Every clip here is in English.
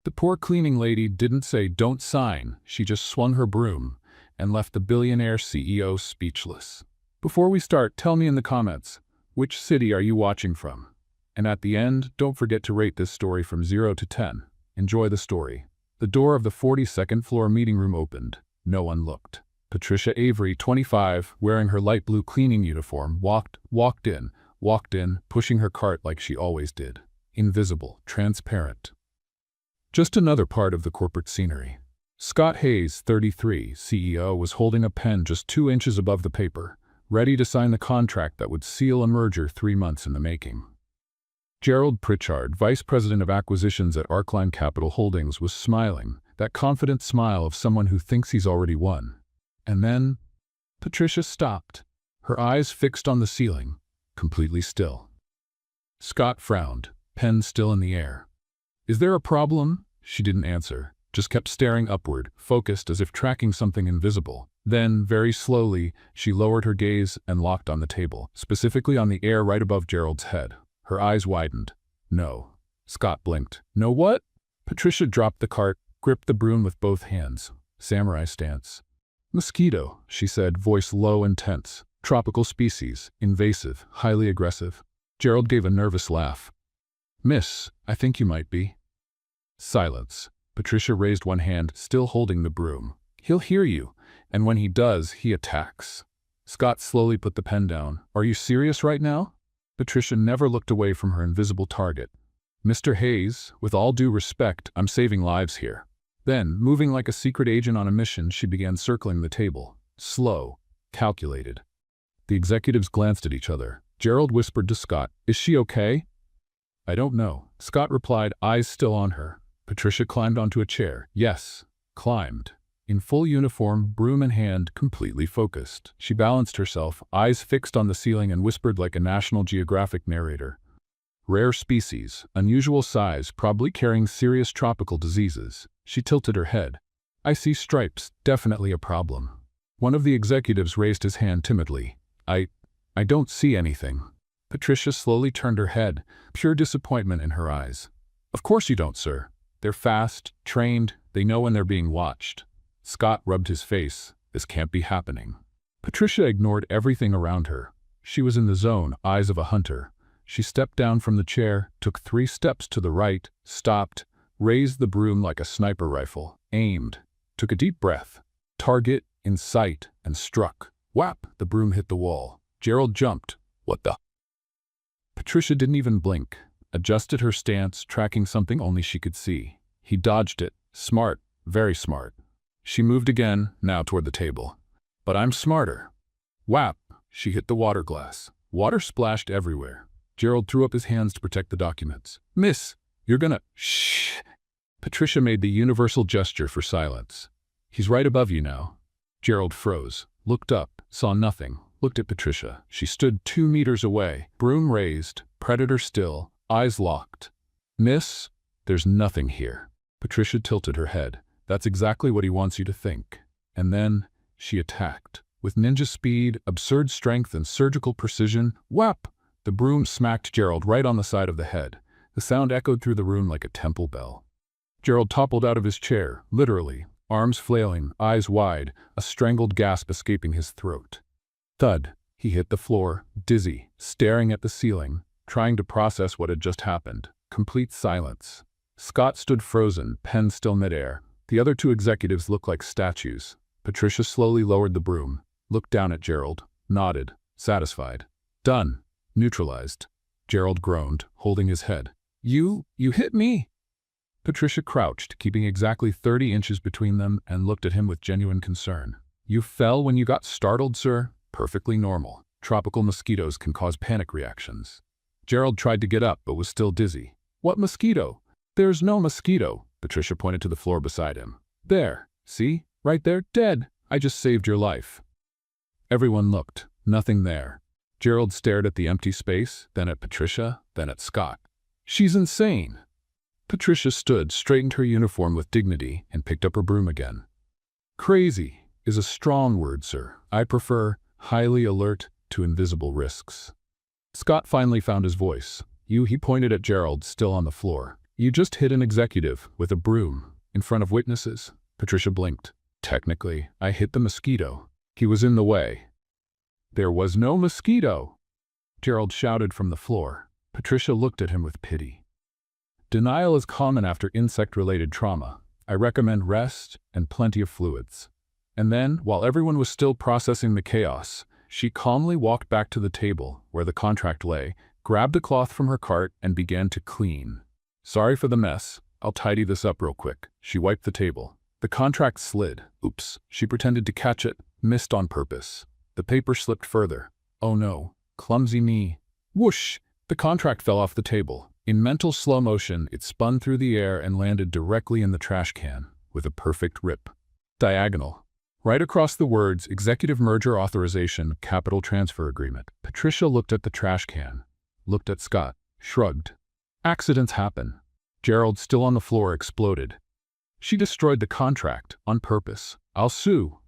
The poor cleaning lady didn't say don't sign, she just swung her broom and left the billionaire CEO speechless. Before we start, tell me in the comments, which city are you watching from? And at the end, don't forget to rate this story from 0 to 10. Enjoy the story. The door of the 42nd floor meeting room opened. No one looked. Patricia Avery, 25, wearing her light blue cleaning uniform, walked in, pushing her cart like she always did. Invisible, transparent. Just another part of the corporate scenery. Scott Hayes, 33, CEO, was holding a pen just 2 inches above the paper, ready to sign the contract that would seal a merger 3 months in the making. Gerald Pritchard, vice president of acquisitions at Arkline Capital Holdings, was smiling, that confident smile of someone who thinks he's already won. And then, Patricia stopped, her eyes fixed on the ceiling, completely still. Scott frowned, pen still in the air. "Is there a problem?" She didn't answer, just kept staring upward, focused as if tracking something invisible. Then, very slowly, she lowered her gaze and locked on the table, specifically on the air right above Gerald's head. Her eyes widened. "No." Scott blinked. "No what?" Patricia dropped the cart, gripped the broom with both hands. Samurai stance. "Mosquito," she said, voice low and tense. "Tropical species, invasive, highly aggressive." Gerald gave a nervous laugh. "Miss, I think you might be." Silence. Patricia raised one hand, still holding the broom. "He'll hear you, and when he does, he attacks." Scott slowly put the pen down. "Are you serious right now?" Patricia never looked away from her invisible target. "Mr. Hayes, with all due respect, I'm saving lives here." Then, moving like a secret agent on a mission, she began circling the table. Slow, calculated. The executives glanced at each other. Gerald whispered to Scott, "Is she okay?" "I don't know." Scott replied, eyes still on her. Patricia climbed onto a chair. Yes, climbed. In full uniform, broom in hand, completely focused. She balanced herself, eyes fixed on the ceiling, and whispered like a National Geographic narrator. "Rare species, unusual size, probably carrying serious tropical diseases." She tilted her head. "I see stripes, definitely a problem." One of the executives raised his hand timidly. I don't see anything." Patricia slowly turned her head, pure disappointment in her eyes. "Of course you don't, sir. They're fast, trained, they know when they're being watched." Scott rubbed his face. This can't be happening. Patricia ignored everything around her. She was in the zone, eyes of a hunter. She stepped down from the chair, took 3 steps to the right, stopped, raised the broom like a sniper rifle, aimed, took a deep breath. Target in sight, and struck. Whap! The broom hit the wall. Gerald jumped. "What the?" Patricia didn't even blink, adjusted her stance, tracking something only she could see. He dodged it. Smart, very smart. She moved again, now toward the table. "But I'm smarter." Whap! She hit the water glass. Water splashed everywhere. Gerald threw up his hands to protect the documents. "Miss, you're gonna—" "Shh!" Patricia made the universal gesture for silence. "He's right above you now." Gerald froze, looked up, saw nothing, looked at Patricia. She stood 2 meters away, broom raised, predator still, eyes locked. "Miss, there's nothing here." Patricia tilted her head. "That's exactly what he wants you to think." And then she attacked. With ninja speed, absurd strength, and surgical precision, whap! The broom smacked Gerald right on the side of the head. The sound echoed through the room like a temple bell. Gerald toppled out of his chair, literally, arms flailing, eyes wide, a strangled gasp escaping his throat. Thud. He hit the floor, dizzy, staring at the ceiling, trying to process what had just happened. Complete silence. Scott stood frozen, pen still midair. The other 2 executives looked like statues. Patricia slowly lowered the broom, looked down at Gerald, nodded, satisfied. "Done. Neutralized." Gerald groaned, holding his head. You hit me." Patricia crouched, keeping exactly 30 inches between them, and looked at him with genuine concern. "You fell when you got startled, sir? Perfectly normal. Tropical mosquitoes can cause panic reactions." Gerald tried to get up, but was still dizzy. "What mosquito?" "There's no mosquito." Patricia pointed to the floor beside him. "There. See? Right there, dead. I just saved your life." Everyone looked. Nothing there. Gerald stared at the empty space, then at Patricia, then at Scott. "She's insane." Patricia stood, straightened her uniform with dignity, and picked up her broom again. "Crazy is a strong word, sir. I prefer highly alert to invisible risks." Scott finally found his voice. He pointed at Gerald, still on the floor. You just hit an executive with a broom in front of witnesses. Patricia blinked. Technically, I hit the mosquito. He was in the way. There was no mosquito, Gerald shouted from the floor. Patricia looked at him with pity. Denial is common after insect-related trauma. I recommend rest and plenty of fluids. And then, while everyone was still processing the chaos, she calmly walked back to the table where the contract lay, grabbed a cloth from her cart, and began to clean. Sorry for the mess. I'll tidy this up real quick. She wiped the table. The contract slid. Oops. She pretended to catch it, missed on purpose. The paper slipped further. Oh no. Clumsy me. Whoosh! The contract fell off the table. In mental slow motion, it spun through the air and landed directly in the trash can, with a perfect rip. Diagonal. Right across the words, Executive Merger Authorization, Capital Transfer Agreement. Patricia looked at the trash can, looked at Scott, shrugged. Accidents happen. Gerald, still on the floor, exploded. She destroyed the contract, on purpose. I'll sue.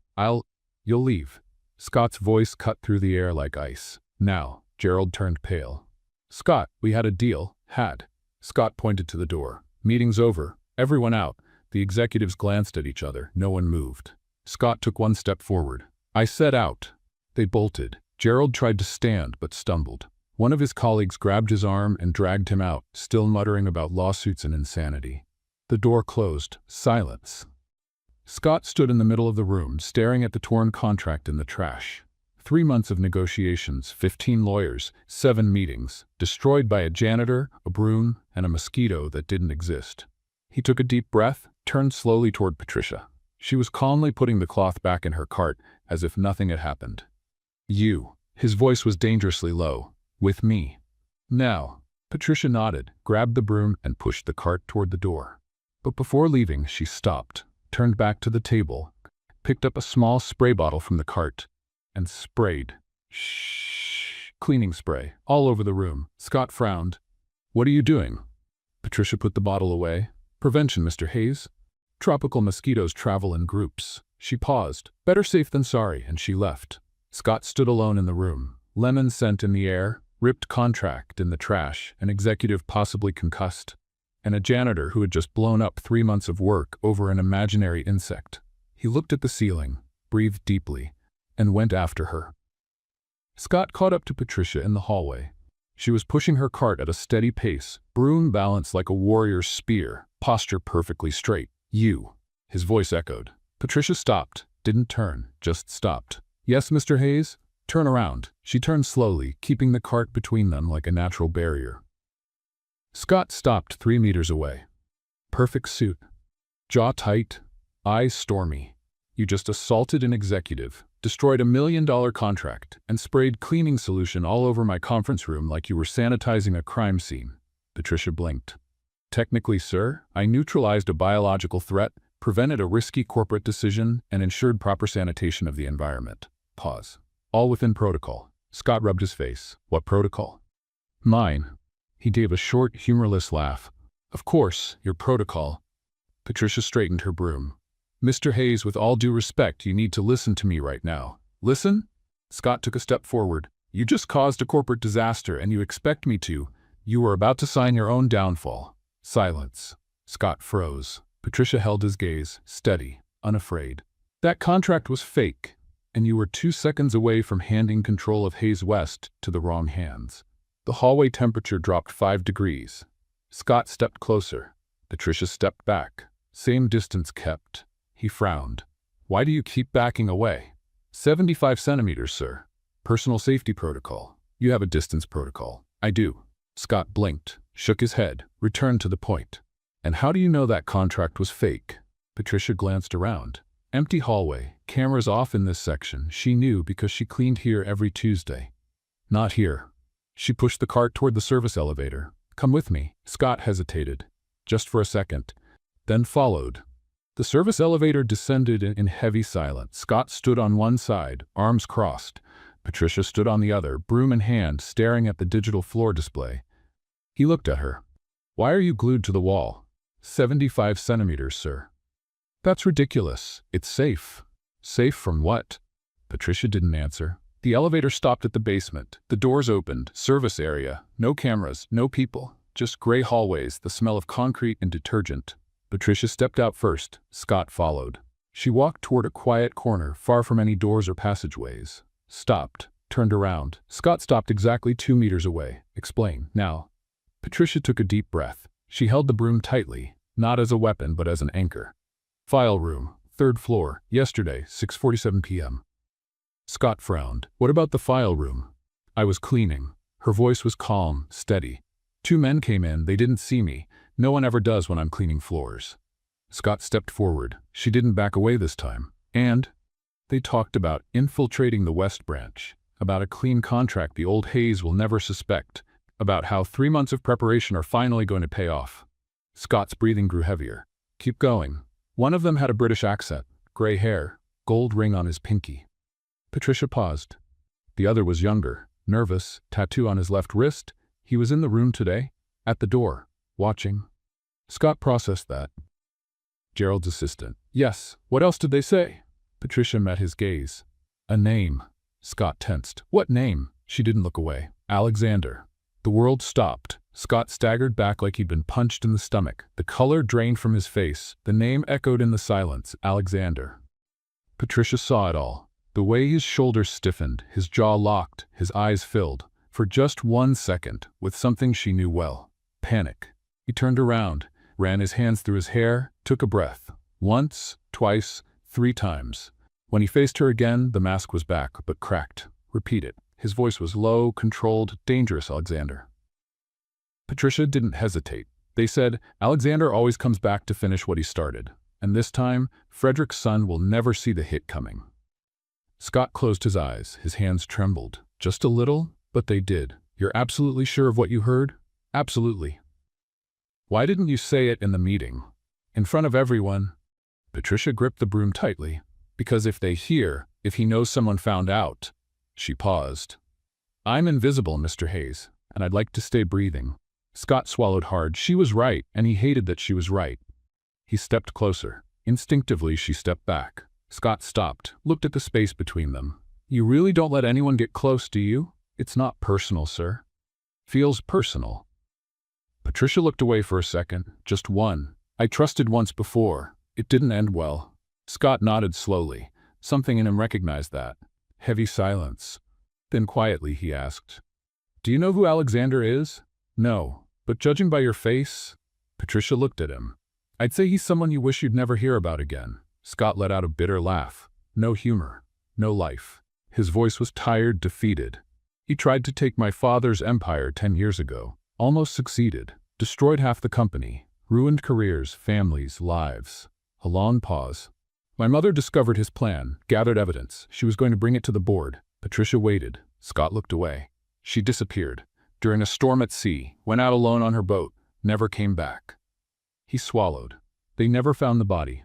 You'll leave. Scott's voice cut through the air like ice. Now, Gerald turned pale. Scott, we had a deal. Had. Scott pointed to the door. Meeting's over. Everyone out. The executives glanced at each other. No one moved. Scott took one step forward. I said out. They bolted. Gerald tried to stand, but stumbled. One of his colleagues grabbed his arm and dragged him out, still muttering about lawsuits and insanity. The door closed. Silence. Scott stood in the middle of the room, staring at the torn contract in the trash. 3 months of negotiations, 15 lawyers, 7 meetings, destroyed by a janitor, a broom, and a mosquito that didn't exist. He took a deep breath, turned slowly toward Patricia. She was calmly putting the cloth back in her cart, as if nothing had happened. You. His voice was dangerously low. With me. Now. Patricia nodded, grabbed the broom, and pushed the cart toward the door. But before leaving, she stopped, turned back to the table, picked up a small spray bottle from the cart, and sprayed. Shh. Cleaning spray, all over the room. Scott frowned. What are you doing? Patricia put the bottle away. Prevention, Mr. Hayes. Tropical mosquitoes travel in groups. She paused. Better safe than sorry, and she left. Scott stood alone in the room. Lemon scent in the air, ripped contract in the trash, an executive possibly concussed, and a janitor who had just blown up 3 months of work over an imaginary insect. He looked at the ceiling, breathed deeply, and went after her. Scott caught up to Patricia in the hallway. She was pushing her cart at a steady pace, broom balanced like a warrior's spear, posture perfectly straight. You. His voice echoed. Patricia stopped, didn't turn, just stopped. Yes, Mr. Hayes? Turn around. She turned slowly, keeping the cart between them like a natural barrier. Scott stopped 3 meters away. Perfect suit. Jaw tight, eyes stormy. You just assaulted an executive, destroyed $1 million contract, and sprayed cleaning solution all over my conference room like you were sanitizing a crime scene. Patricia blinked. Technically, sir, I neutralized a biological threat, prevented a risky corporate decision, and ensured proper sanitation of the environment. Pause. All within protocol. Scott rubbed his face. What protocol? Mine. He gave a short, humorless laugh. Of course, your protocol. Patricia straightened her broom. Mr. Hayes, with all due respect, you need to listen to me right now. Listen? Scott took a step forward. You just caused a corporate disaster and you expect me to. You were about to sign your own downfall. Silence. Scott froze. Patricia held his gaze, steady, unafraid. That contract was fake, and you were 2 seconds away from handing control of Hayes West to the wrong hands. The hallway temperature dropped 5 degrees. Scott stepped closer. Patricia stepped back. Same distance kept. He frowned. Why do you keep backing away? 75 centimeters, sir. Personal safety protocol. You have a distance protocol. I do. Scott blinked, shook his head, returned to the point. And how do you know that contract was fake? Patricia glanced around. Empty hallway, cameras off in this section. She knew because she cleaned here every Tuesday. Not here. She pushed the cart toward the service elevator. Come with me. Scott hesitated, just for a second, then followed. The service elevator descended in heavy silence. Scott stood on one side, arms crossed. Patricia stood on the other, broom in hand, staring at the digital floor display. He looked at her. Why are you glued to the wall? 75 centimeters, sir. That's ridiculous. It's safe. Safe from what? Patricia didn't answer. The elevator stopped at the basement. The doors opened. Service area. No cameras. No people. just gray hallways, the smell of concrete and detergent. Patricia stepped out first. Scott followed. She walked toward a quiet corner, far from any doors or passageways. Stopped, turned around. Scott stopped exactly 2 meters away. Explain, now. Patricia took a deep breath. She held the broom tightly, not as a weapon but as an anchor. File room, 3rd floor, yesterday, 6:47 p.m. Scott frowned. What about the file room? I was cleaning. Her voice was calm, steady. 2 men came in, they didn't see me. No one ever does when I'm cleaning floors. Scott stepped forward. She didn't back away this time. And they talked about infiltrating the West Branch, about a clean contract the old Hayes will never suspect, about how 3 months of preparation are finally going to pay off. Scott's breathing grew heavier. Keep going. One of them had a British accent, gray hair, gold ring on his pinky. Patricia paused. The other was younger, nervous, tattoo on his left wrist. He was in the room today, at the door, watching. Scott processed that. Gerald's assistant. Yes, what else did they say? Patricia met his gaze. A name. Scott tensed. What name? She didn't look away. Alexander. The world stopped. Scott staggered back like he'd been punched in the stomach. The color drained from his face. The name echoed in the silence. Alexander. Patricia saw it all. The way his shoulders stiffened, his jaw locked, his eyes filled, for just 1 second, with something she knew well. Panic. He turned around, ran his hands through his hair, took a breath. Once, twice, 3 times. When he faced her again, the mask was back, but cracked. Repeat it. His voice was low, controlled, dangerous, Alexander. Patricia didn't hesitate. They said, Alexander always comes back to finish what he started. And this time, Frederick's son will never see the hit coming. Scott closed his eyes. His hands trembled. Just a little, but they did. You're absolutely sure of what you heard? Absolutely. Why didn't you say it in the meeting? In front of everyone? Patricia gripped the broom tightly. Because if they hear, if he knows someone found out. She paused. I'm invisible, Mr. Hayes, and I'd like to stay breathing. Scott swallowed hard. She was right, and he hated that she was right. He stepped closer. Instinctively, she stepped back. Scott stopped, looked at the space between them. You really don't let anyone get close, do you? It's not personal, sir. Feels personal. Patricia looked away for a second. Just one. I trusted once before. It didn't end well. Scott nodded slowly. Something in him recognized that. Heavy silence. Then quietly he asked, Do you know who Alexander is? No, but judging by your face... Patricia looked at him. I'd say he's someone you wish you'd never hear about again. Scott let out a bitter laugh. No humor. No life. His voice was tired, defeated. He tried to take my father's empire 10 years ago. Almost succeeded. Destroyed half the company. Ruined careers, families, lives. A long pause. My mother discovered his plan, gathered evidence. She was going to bring it to the board. Patricia waited. Scott looked away. She disappeared. During a storm at sea, went out alone on her boat, never came back. He swallowed. They never found the body.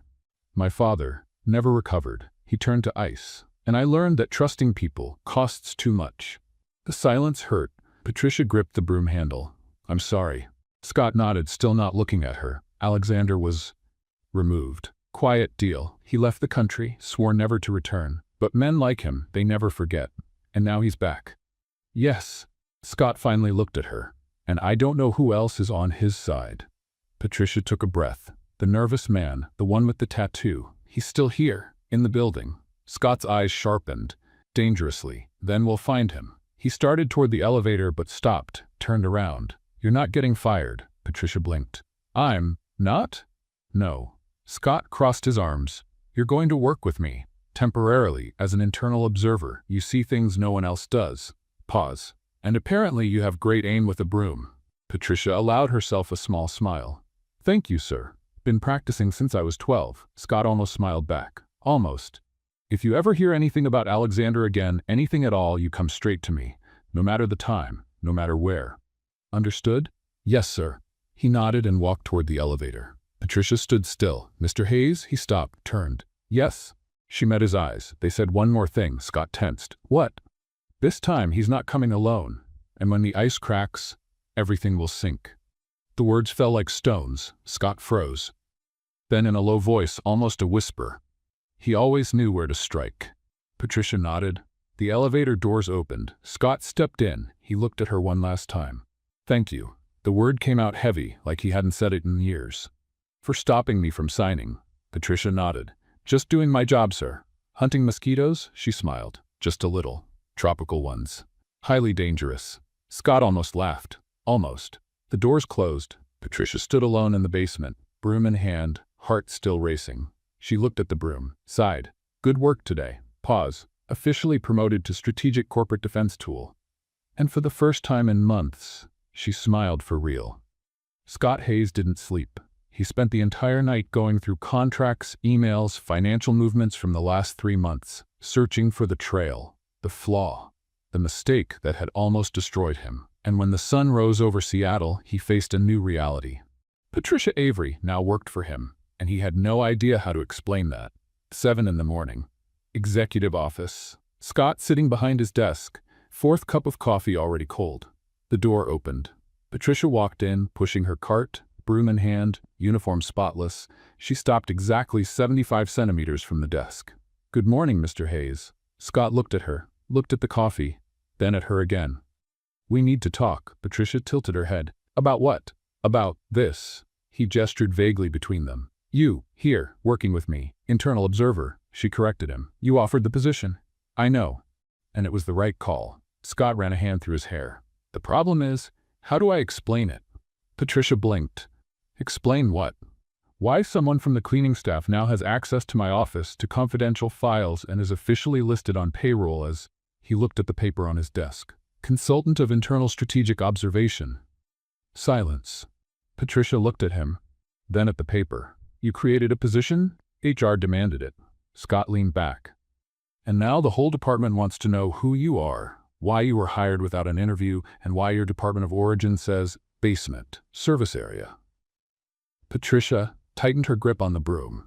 My father never recovered. He turned to ice. And I learned that trusting people costs too much. The silence hurt. Patricia gripped the broom handle. I'm sorry. Scott nodded, still not looking at her. Alexander was removed. Quiet deal. He left the country, swore never to return. But men like him, they never forget. And now he's back. Yes. Scott finally looked at her. And I don't know who else is on his side. Patricia took a breath. The nervous man, the one with the tattoo, he's still here, in the building. Scott's eyes sharpened, dangerously. Then we'll find him. He started toward the elevator but stopped, turned around. You're not getting fired, Patricia blinked. I'm not? No. Scott crossed his arms. You're going to work with me, temporarily, as an internal observer. You see things no one else does. Pause. And apparently you have great aim with a broom. Patricia allowed herself a small smile. Thank you, sir. Been practicing since I was 12. Scott almost smiled back. Almost. If you ever hear anything about Alexander again, anything at all, you come straight to me. No matter the time, no matter where. Understood? Yes, sir. He nodded and walked toward the elevator. Patricia stood still. Mr. Hayes? He stopped, turned. Yes. She met his eyes. They said one more thing. Scott tensed. What? This time he's not coming alone. And when the ice cracks, everything will sink. The words fell like stones. Scott froze. Then in a low voice, almost a whisper, he always knew where to strike. Patricia nodded. The elevator doors opened. Scott stepped in. He looked at her one last time. Thank you. The word came out heavy, like he hadn't said it in years. "For stopping me from signing." Patricia nodded. "Just doing my job, sir." "Hunting mosquitoes?" She smiled. "Just a little. Tropical ones. Highly dangerous." Scott almost laughed. Almost. The doors closed. Patricia stood alone in the basement, broom in hand, heart still racing. She looked at the broom, sighed. "Good work today." Pause. "Officially promoted to strategic corporate defense tool." And for the first time in months, she smiled for real. Scott Hayes didn't sleep. He spent the entire night going through contracts, emails, financial movements from the last 3 months, searching for the trail, the flaw, the mistake that had almost destroyed him. And when the sun rose over Seattle, he faced a new reality. Patricia Avery now worked for him, and he had no idea how to explain that. 7 in the morning. Executive office. Scott sitting behind his desk, 4th cup of coffee already cold. The door opened. Patricia walked in, pushing her cart, broom in hand, uniform spotless. She stopped exactly 75 centimeters from the desk. "Good morning, Mr. Hayes." Scott looked at her, looked at the coffee, then at her again. "We need to talk." Patricia tilted her head. "About what?" "About this." He gestured vaguely between them. "You, here, working with me, internal observer." She corrected him. "You offered the position." "I know. And it was the right call." Scott ran a hand through his hair. "The problem is, how do I explain it?" Patricia blinked. "Explain what?" "Why someone from the cleaning staff now has access to my office, to confidential files, and is officially listed on payroll as—" He looked at the paper on his desk. "Consultant of Internal Strategic Observation." Silence. Patricia looked at him, then at the paper. "You created a position? HR demanded it." Scott leaned back. "And now the whole department wants to know who you are, why you were hired without an interview, and why your department of origin says basement, service area." Patricia tightened her grip on the broom.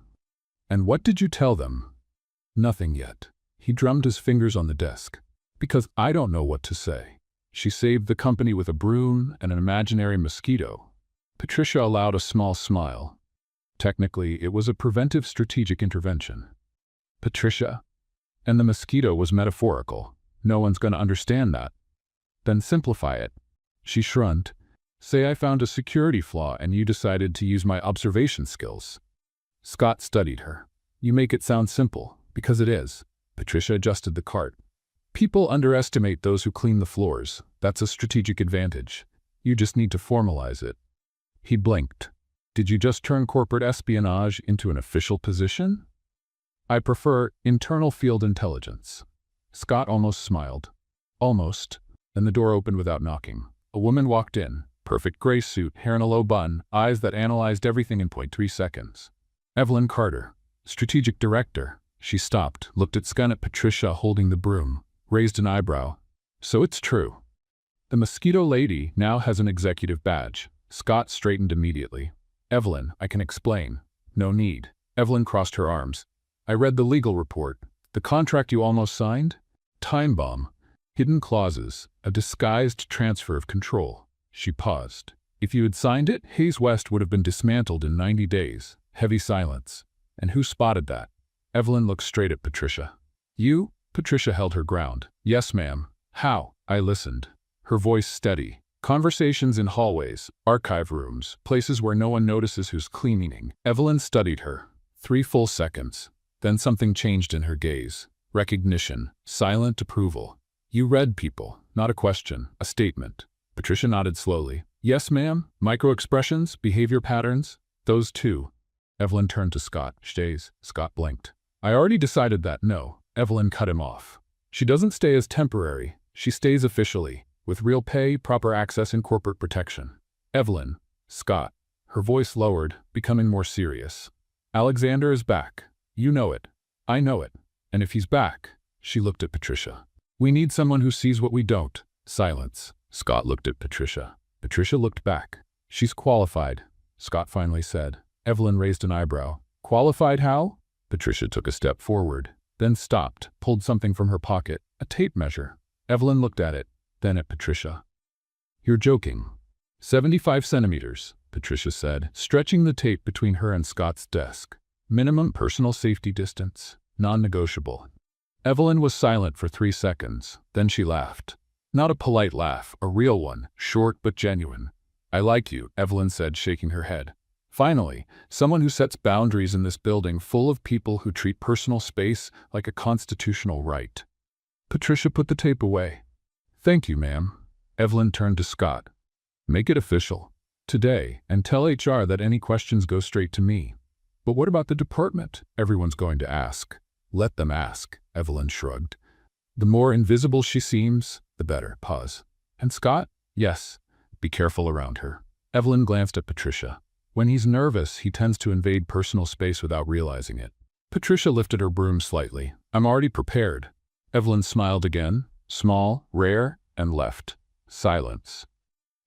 "And what did you tell them?" "Nothing yet." He drummed his fingers on the desk. "Because I don't know what to say." She saved the company with a broom and an imaginary mosquito. Patricia allowed a small smile. Technically, it was a preventive strategic intervention. "Patricia?" And the mosquito was metaphorical. "No one's going to understand that." "Then simplify it." She shrugged. "Say I found a security flaw and you decided to use my observation skills." Scott studied her. "You make it sound simple, because it is." Patricia adjusted the cart. "People underestimate those who clean the floors. That's a strategic advantage. You just need to formalize it." He blinked. "Did you just turn corporate espionage into an official position?" "I prefer internal field intelligence." Scott almost smiled. "Almost." Then the door opened without knocking. A woman walked in, perfect gray suit, hair in a low bun, eyes that analyzed everything in 0.3 seconds. Evelyn Carter, strategic director. She stopped, looked askance at Patricia holding the broom, raised an eyebrow. "So it's true. The mosquito lady now has an executive badge." Scott straightened immediately. "Evelyn, I can explain." "No need." Evelyn crossed her arms. "I read the legal report. The contract you almost signed? Time bomb. Hidden clauses. A disguised transfer of control." She paused. "If you had signed it, Hayes West would have been dismantled in 90 days. Heavy silence. "And who spotted that?" Evelyn looked straight at Patricia. "You?" Patricia held her ground. "Yes, ma'am." "How?" I listened. Her voice steady. "Conversations in hallways, archive rooms, places where no one notices who's cleaning." Evelyn studied her. 3 full seconds. Then something changed in her gaze. Recognition. Silent approval. "You read people. Not a question. A statement." Patricia nodded slowly. "Yes, ma'am. Micro-expressions, behavior patterns. Those too." Evelyn turned to Scott. "Stays." Scott blinked. "I already decided that." "No." Evelyn cut him off. "She doesn't stay as temporary. She stays officially, with real pay, proper access, and corporate protection." "Evelyn." Scott. Her voice lowered, becoming more serious. "Alexander is back. You know it. I know it. And if he's back—" She looked at Patricia. "We need someone who sees what we don't." Silence. Scott looked at Patricia. Patricia looked back. "She's qualified," Scott finally said. Evelyn raised an eyebrow. "Qualified how?" Patricia took a step forward, then stopped, pulled something from her pocket, a tape measure. Evelyn looked at it, then at Patricia. "You're joking." 75 centimeters, Patricia said, stretching the tape between her and Scott's desk. "Minimum personal safety distance. Non-negotiable." Evelyn was silent for 3 seconds, then she laughed. Not a polite laugh, a real one, short but genuine. I like you, Evelyn said, shaking her head. Finally, someone who sets boundaries in this building full of people who treat personal space like a constitutional right. Patricia put the tape away. Thank you, ma'am. Evelyn turned to Scott. Make it official. Today, and tell HR that any questions go straight to me. But what about the department? Everyone's going to ask. Let them ask, Evelyn shrugged. The more invisible she seems, the better. Pause. And Scott? Yes. Be careful around her. Evelyn glanced at Patricia. When he's nervous, he tends to invade personal space without realizing it. Patricia lifted her broom slightly. I'm already prepared. Evelyn smiled again, small, rare, and left. Silence.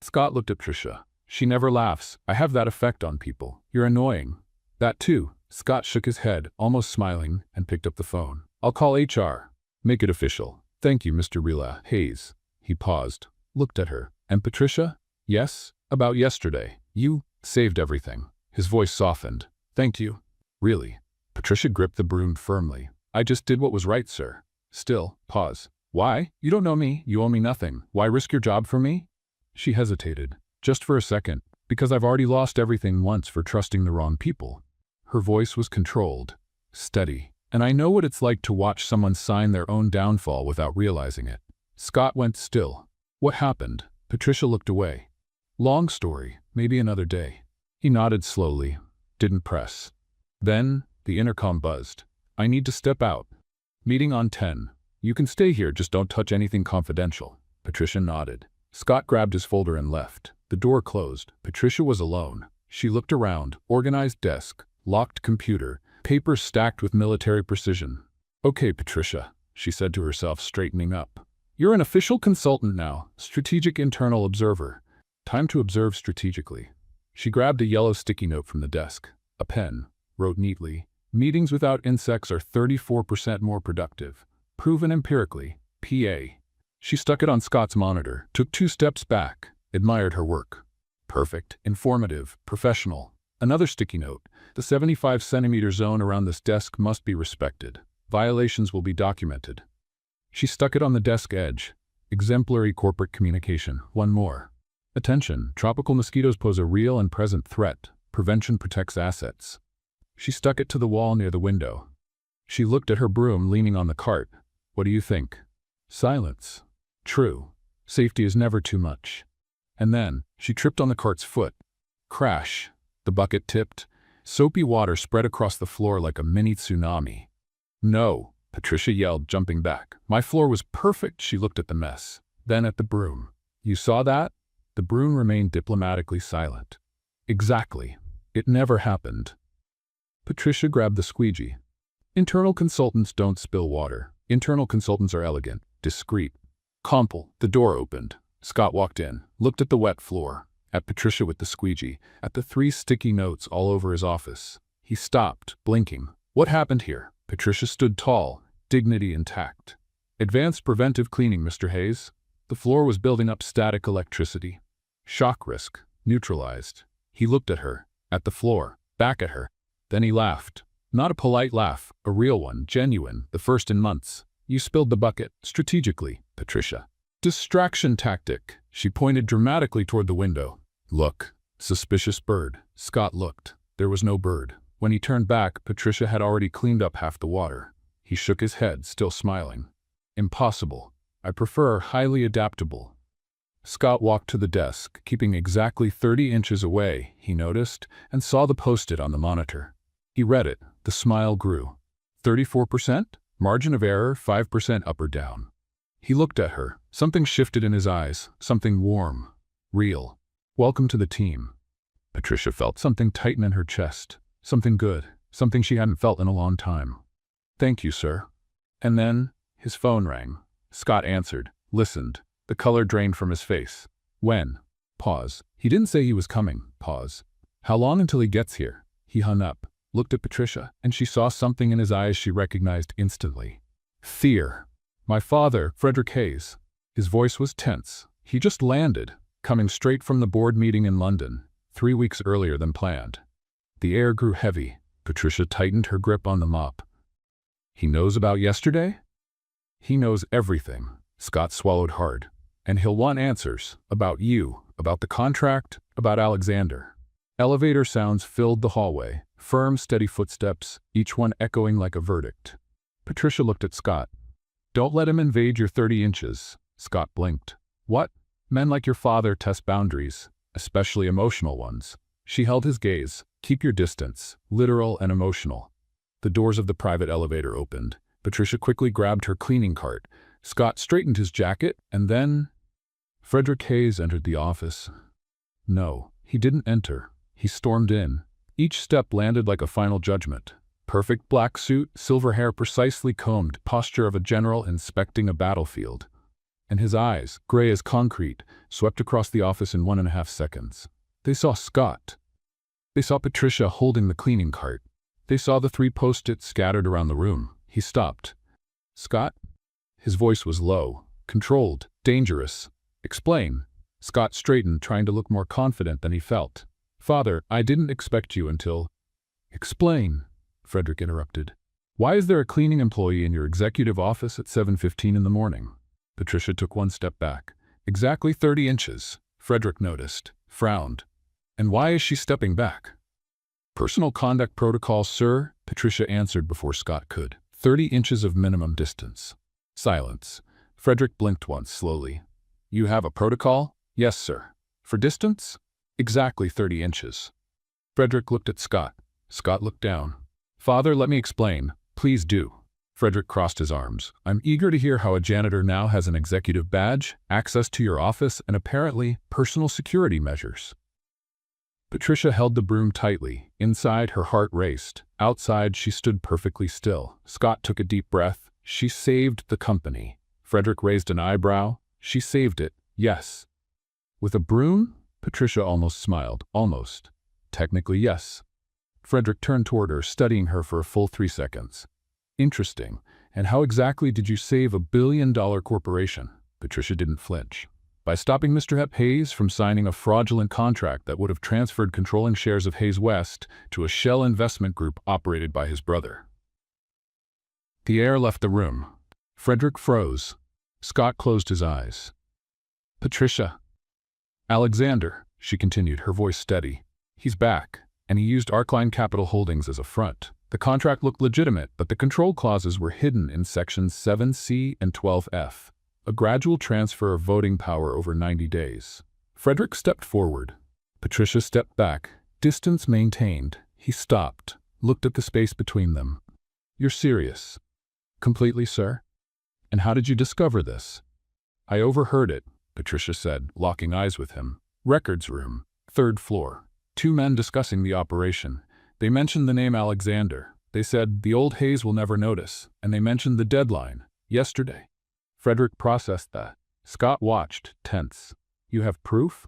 Scott looked at Patricia. She never laughs. I have that effect on people. You're annoying. That too. Scott shook his head, almost smiling, and picked up the phone. I'll call HR. Make it official. Thank you, Mr. Rila Hayes. He paused, looked at her. And Patricia? Yes? About yesterday. You saved everything. His voice softened. Thank you. Really? Patricia gripped the broom firmly. I just did what was right, sir. Still, pause. Why? You don't know me. You owe me nothing. Why risk your job for me? She hesitated. Just for a second. Because I've already lost everything once for trusting the wrong people. Her voice was controlled, steady. And I know what it's like to watch someone sign their own downfall without realizing it. Scott went still. What happened? Patricia looked away. Long story. Maybe another day. He nodded slowly. Didn't press. Then, the intercom buzzed. I need to step out. Meeting on 10. You can stay here, just don't touch anything confidential. Patricia nodded. Scott grabbed his folder and left. The door closed. Patricia was alone. She looked around. Organized desk. Locked computer. Papers stacked with military precision. Okay, Patricia, she said to herself, straightening up. You're an official consultant now. Strategic internal observer. Time to observe strategically. She grabbed a yellow sticky note from the desk. A pen. Wrote neatly. Meetings without insects are 34% more productive. Proven empirically. PA. She stuck it on Scott's monitor, took 2 steps back, admired her work. Perfect, informative, professional. Another sticky note. The 75-centimeter zone around this desk must be respected. Violations will be documented. She stuck it on the desk edge. Exemplary corporate communication. One more. Attention, tropical mosquitoes pose a real and present threat. Prevention protects assets. She stuck it to the wall near the window. She looked at her broom leaning on the cart. What do you think? Silence. True. Safety is never too much. And then, she tripped on the cart's foot. Crash. The bucket tipped. Soapy water spread across the floor like a mini tsunami. No, Patricia yelled, jumping back. My floor was perfect. She looked at the mess. Then at the broom. You saw that? The broom remained diplomatically silent. Exactly. It never happened. Patricia grabbed the squeegee. Internal consultants don't spill water. Internal consultants are elegant, discreet. Comple. The door opened. Scott walked in, looked at the wet floor, at Patricia with the squeegee, at the 3 sticky notes all over his office. He stopped, blinking. What happened here? Patricia stood tall, dignity intact. Advanced preventive cleaning, Mr. Hayes. The floor was building up static electricity. Shock risk. Neutralized. He looked at her, at the floor, back at her. Then he laughed. Not a polite laugh, a real one, genuine, the first in months. You spilled the bucket, strategically, Patricia. Distraction tactic. She pointed dramatically toward the window. Look. Suspicious bird. Scott looked. There was no bird. When he turned back, Patricia had already cleaned up half the water. He shook his head, still smiling. Impossible. I prefer highly adaptable. Scott walked to the desk, keeping exactly 30 inches away, he noticed, and saw the post-it on the monitor. He read it. The smile grew. 34%? Margin of error, 5% up or down. He looked at her. Something shifted in his eyes, something warm, real. Welcome to the team. Patricia felt something tighten in her chest. Something good, something she hadn't felt in a long time. Thank you, sir. And then, his phone rang. Scott answered, listened. The color drained from his face. When? Pause. He didn't say he was coming. Pause. How long until he gets here? He hung up, looked at Patricia, and she saw something in his eyes she recognized instantly. Fear. My father, Frederick Hayes. His voice was tense. He just landed, coming straight from the board meeting in London, 3 weeks earlier than planned. The air grew heavy. Patricia tightened her grip on the mop. He knows about yesterday? He knows everything. Scott swallowed hard. And he'll want answers. About you. About the contract. About Alexander. Elevator sounds filled the hallway, firm, steady footsteps, each one echoing like a verdict. Patricia looked at Scott. Don't let him invade your 30 inches. Scott blinked. What? Men like your father test boundaries, especially emotional ones. She held his gaze. Keep your distance, literal and emotional. The doors of the private elevator opened. Patricia quickly grabbed her cleaning cart. Scott straightened his jacket, and then Frederick Hayes entered the office. No, he didn't enter. He stormed in. Each step landed like a final judgment. Perfect black suit, silver hair precisely combed, posture of a general inspecting a battlefield. And his eyes, gray as concrete, swept across the office in 1.5 seconds. They saw Scott. They saw Patricia holding the cleaning cart. They saw the 3 post-its scattered around the room. He stopped. Scott? His voice was low, controlled, dangerous. Explain. Scott straightened, trying to look more confident than he felt. Father, I didn't expect you until… Explain, Frederick interrupted. Why is there a cleaning employee in your executive office at 7:15 in the morning? Patricia took 1 step back. Exactly 30 inches, Frederick noticed, frowned. And why is she stepping back? Personal conduct protocol, sir, Patricia answered before Scott could. 30 inches of minimum distance. Silence. Frederick blinked once, slowly. You have a protocol? Yes, sir. For distance? Exactly 30 inches. Frederick looked at Scott. Scott looked down. Father, let me explain. Please do. Frederick crossed his arms. I'm eager to hear how a janitor now has an executive badge, access to your office, and apparently personal security measures. Patricia held the broom tightly. Inside, her heart raced. Outside, she stood perfectly still. Scott took a deep breath. She saved the company. Frederick raised an eyebrow. She saved it, yes. With a broom? Patricia almost smiled. Almost. Technically, yes. Frederick turned toward her, studying her for a full 3 seconds. Interesting. And how exactly did you save a billion-dollar corporation? Patricia didn't flinch. By stopping Mr. Hayes from signing a fraudulent contract that would have transferred controlling shares of Hayes West to a shell investment group operated by his brother. The air left the room. Frederick froze. Scott closed his eyes. Patricia. Alexander, she continued, her voice steady. He's back, and he used Arcline Capital Holdings as a front. The contract looked legitimate, but the control clauses were hidden in sections 7C and 12F. A gradual transfer of voting power over 90 days. Frederick stepped forward. Patricia stepped back. Distance maintained. He stopped, looked at the space between them. You're serious? Completely, sir. And how did you discover this? I overheard it, Patricia said, locking eyes with him. Records room, 3rd floor. 2 men discussing the operation. They mentioned the name Alexander. They said the old Hayes will never notice, and they mentioned the deadline, yesterday. Frederick processed that. Scott watched, tense. You have proof?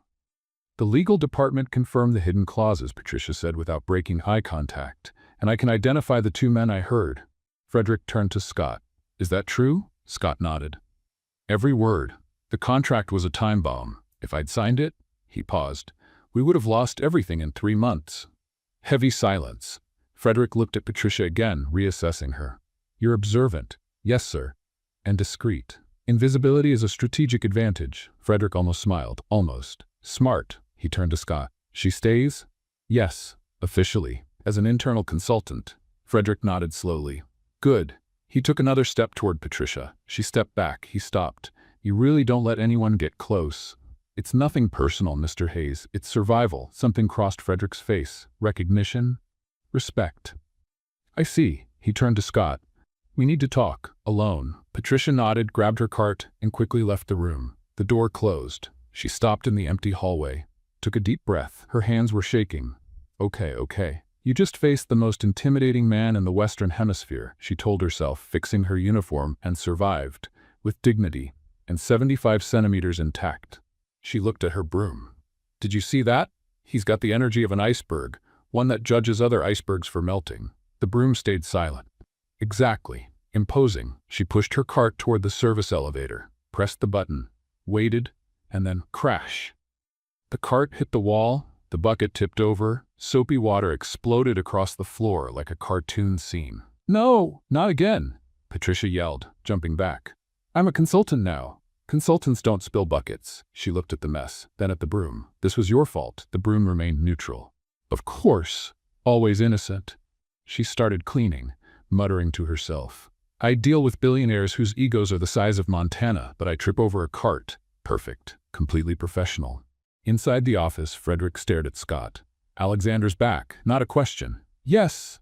The legal department confirmed the hidden clauses, Patricia said without breaking eye contact. And I can identify the 2 men I heard. Frederick turned to Scott. Is that true? Scott nodded. Every word. The contract was a time bomb. If I'd signed it, he paused, we would have lost everything in 3 months. Heavy silence. Frederick looked at Patricia again, reassessing her. You're observant. Yes, sir. And discreet. Invisibility is a strategic advantage. Frederick almost smiled. Almost. Smart. He turned to Scott. She stays? Yes. Officially. As an internal consultant. Frederick nodded slowly. Good. He took another step toward Patricia. She stepped back. He stopped. You really don't let anyone get close. It's nothing personal, Mr. Hayes. It's survival. Something crossed Frederick's face. Recognition? Respect. I see. He turned to Scott. We need to talk. Alone. Patricia nodded, grabbed her cart, and quickly left the room. The door closed. She stopped in the empty hallway. Took a deep breath. Her hands were shaking. Okay. You just faced the most intimidating man in the Western Hemisphere, she told herself, fixing her uniform, and survived, with dignity, and 75 centimeters intact. She looked at her broom. Did you see that? He's got the energy of an iceberg, one that judges other icebergs for melting. The broom stayed silent. Exactly. Imposing. She pushed her cart toward the service elevator, pressed the button, waited, and then crash. The cart hit the wall, the bucket tipped over, soapy water exploded across the floor like a cartoon scene. No, not again, Patricia yelled, jumping back. I'm a consultant now. Consultants don't spill buckets. She looked at the mess, then at the broom. This was your fault. The broom remained neutral. Of course. Always innocent. She started cleaning, muttering to herself. I deal with billionaires whose egos are the size of Montana, but I trip over a cart. Perfect. Completely professional. Inside the office, Frederick stared at Scott. Alexander's back. Not a question. Yes.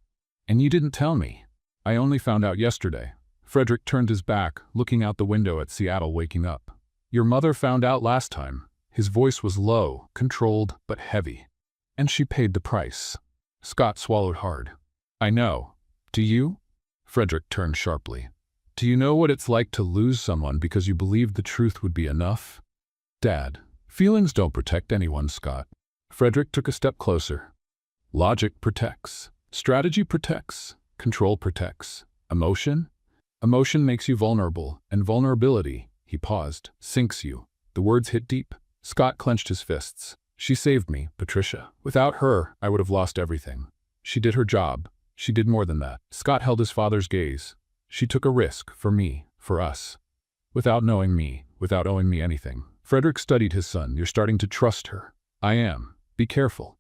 And you didn't tell me. I only found out yesterday. Frederick turned his back, looking out the window at Seattle waking up. Your mother found out last time. His voice was low, controlled, but heavy. And she paid the price. Scott swallowed hard. I know. Do you? Frederick turned sharply. Do you know what it's like to lose someone because you believed the truth would be enough? Dad, feelings don't protect anyone, Scott. Frederick took a step closer. Logic protects. Strategy protects. Control protects. Emotion? Emotion makes you vulnerable, and vulnerability, he paused, sinks you. The words hit deep. Scott clenched his fists. She saved me, Patricia. Without her, I would have lost everything. She did her job. She did more than that. Scott held his father's gaze. She took a risk, for me, for us. Without knowing me, without owing me anything. Frederick studied his son. You're starting to trust her. I am. Be careful.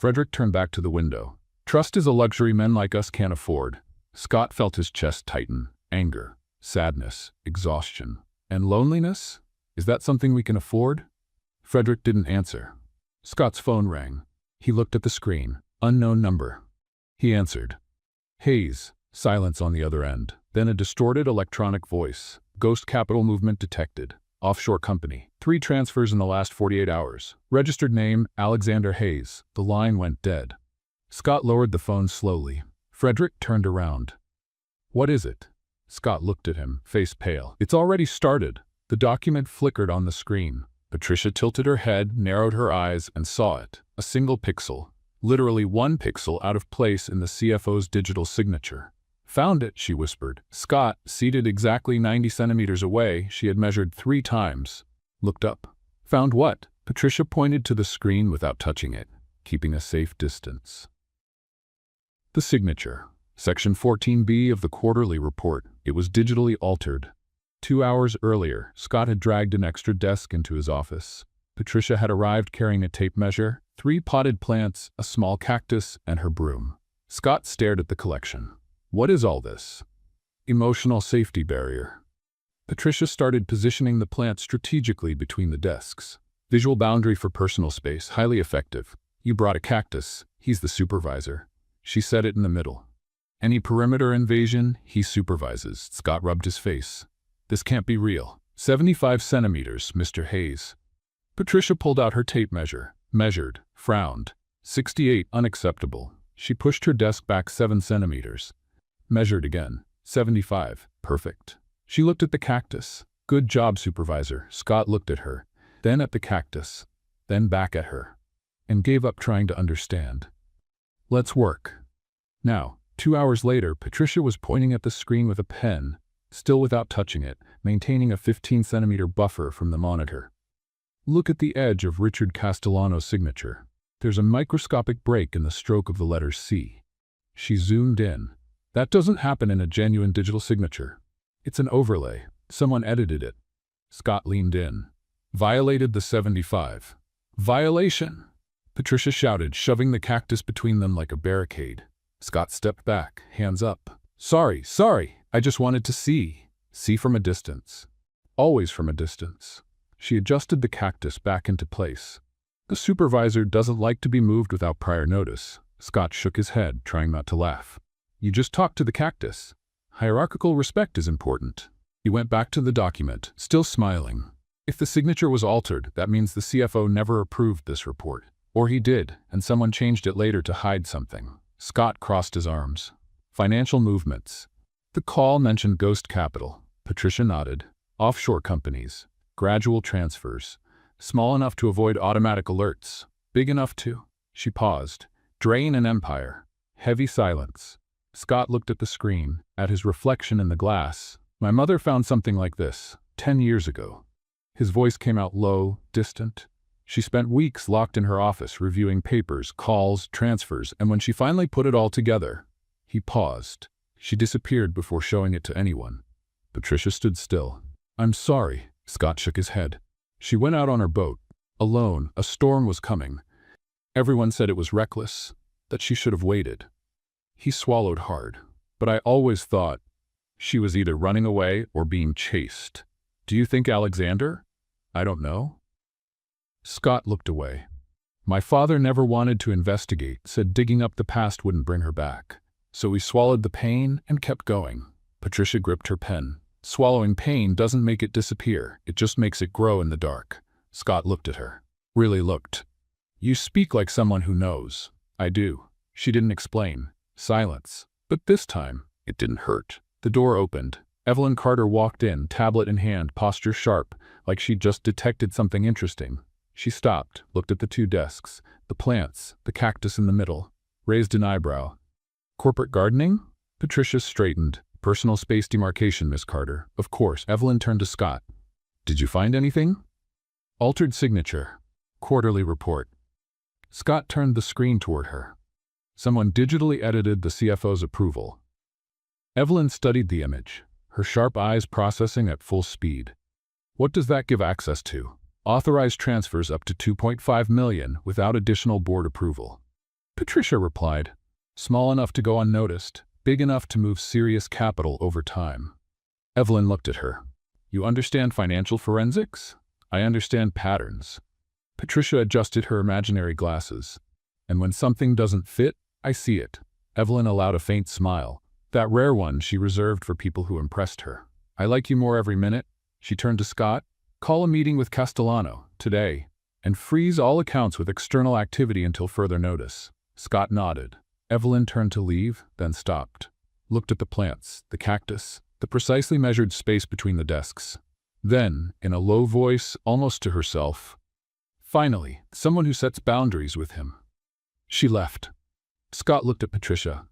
Frederick turned back to the window. Trust is a luxury men like us can't afford. Scott felt his chest tighten. Anger, sadness, exhaustion, and loneliness? Is that something we can afford? Frederick didn't answer. Scott's phone rang. He looked at the screen. Unknown number. He answered. Hayes. Silence on the other end. Then a distorted electronic voice. Ghost capital movement detected. Offshore company. 3 transfers in the last 48 hours. Registered name, Alexander Hayes. The line went dead. Scott lowered the phone slowly. Frederick turned around. What is it? Scott looked at him, face pale. It's already started. The document flickered on the screen. Patricia tilted her head, narrowed her eyes, and saw it. A single pixel. Literally 1 pixel out of place in the CFO's digital signature. Found it, she whispered. Scott, seated exactly 90 centimeters away, she had measured 3 times. Looked up. Found what? Patricia pointed to the screen without touching it, keeping a safe distance. The signature. Section 14B of the quarterly report. It was digitally altered. 2 hours earlier, Scott had dragged an extra desk into his office. Patricia had arrived carrying a tape measure, 3 potted plants, a small cactus, and her broom. Scott stared at the collection. What is all this? Emotional safety barrier. Patricia started positioning the plants strategically between the desks. Visual boundary for personal space, highly effective. You brought a cactus. He's the supervisor. She set it in the middle. Any perimeter invasion, he supervises. Scott rubbed his face. This can't be real. 75 centimeters, Mr. Hayes. Patricia pulled out her tape measure, measured, frowned. 68, unacceptable. She pushed her desk back 7 centimeters. Measured again. 75, perfect. She looked at the cactus. Good job, supervisor. Scott looked at her, then at the cactus, then back at her, and gave up trying to understand. Let's work. Now, 2 hours later, Patricia was pointing at the screen with a pen, still without touching it, maintaining a 15-centimeter buffer from the monitor. Look at the edge of Richard Castellano's signature. There's a microscopic break in the stroke of the letter C. She zoomed in. That doesn't happen in a genuine digital signature. It's an overlay. Someone edited it. Scott leaned in. Violated the 75. Violation! Patricia shouted, shoving the cactus between them like a barricade. Scott stepped back, hands up. Sorry, I just wanted to see. See from a distance. Always from a distance. She adjusted the cactus back into place. The supervisor doesn't like to be moved without prior notice. Scott shook his head, trying not to laugh. You just talked to the cactus. Hierarchical respect is important. He went back to the document, still smiling. If the signature was altered, that means the CFO never approved this report. Or he did, and someone changed it later to hide something. Scott crossed his arms. Financial movements. The call mentioned ghost capital. Patricia nodded. Offshore companies. Gradual transfers. Small enough to avoid automatic alerts. Big enough to... She paused. Drain an empire. Heavy silence. Scott looked at the screen, at his reflection in the glass. My mother found something like this, 10 years ago. His voice came out low, distant. She spent weeks locked in her office reviewing papers, calls, transfers, and when she finally put it all together, he paused. She disappeared before showing it to anyone. Patricia stood still. I'm sorry. Scott shook his head. She went out on her boat. Alone, a storm was coming. Everyone said it was reckless, that she should have waited. He swallowed hard. But I always thought she was either running away or being chased. Do you think Alexander? I don't know. Scott looked away. My father never wanted to investigate, said digging up the past wouldn't bring her back. So we swallowed the pain and kept going. Patricia gripped her pen. Swallowing pain doesn't make it disappear, it just makes it grow in the dark. Scott looked at her. Really looked. You speak like someone who knows. I do. She didn't explain. Silence. But this time, it didn't hurt. The door opened. Evelyn Carter walked in, tablet in hand, posture sharp, like she'd just detected something interesting. She stopped, looked at the two desks, the plants, the cactus in the middle, raised an eyebrow. Corporate gardening? Patricia straightened. Personal space demarcation, Miss Carter. Of course. Evelyn turned to Scott. Did you find anything? Altered signature. Quarterly report. Scott turned the screen toward her. Someone digitally edited the CFO's approval. Evelyn studied the image, her sharp eyes processing at full speed. What does that give access to? Authorized transfers up to $2.5 million without additional board approval. Patricia replied, small enough to go unnoticed, big enough to move serious capital over time. Evelyn looked at her. You understand financial forensics? I understand patterns. Patricia adjusted her imaginary glasses. And when something doesn't fit, I see it. Evelyn allowed a faint smile, that rare one she reserved for people who impressed her. I like you more every minute. She turned to Scott. Call a meeting with Castellano, today, and freeze all accounts with external activity until further notice. Scott nodded. Evelyn turned to leave, then stopped. Looked at the plants, the cactus, the precisely measured space between the desks. Then, in a low voice, almost to herself, finally, someone who sets boundaries with him. She left. Scott looked at Patricia.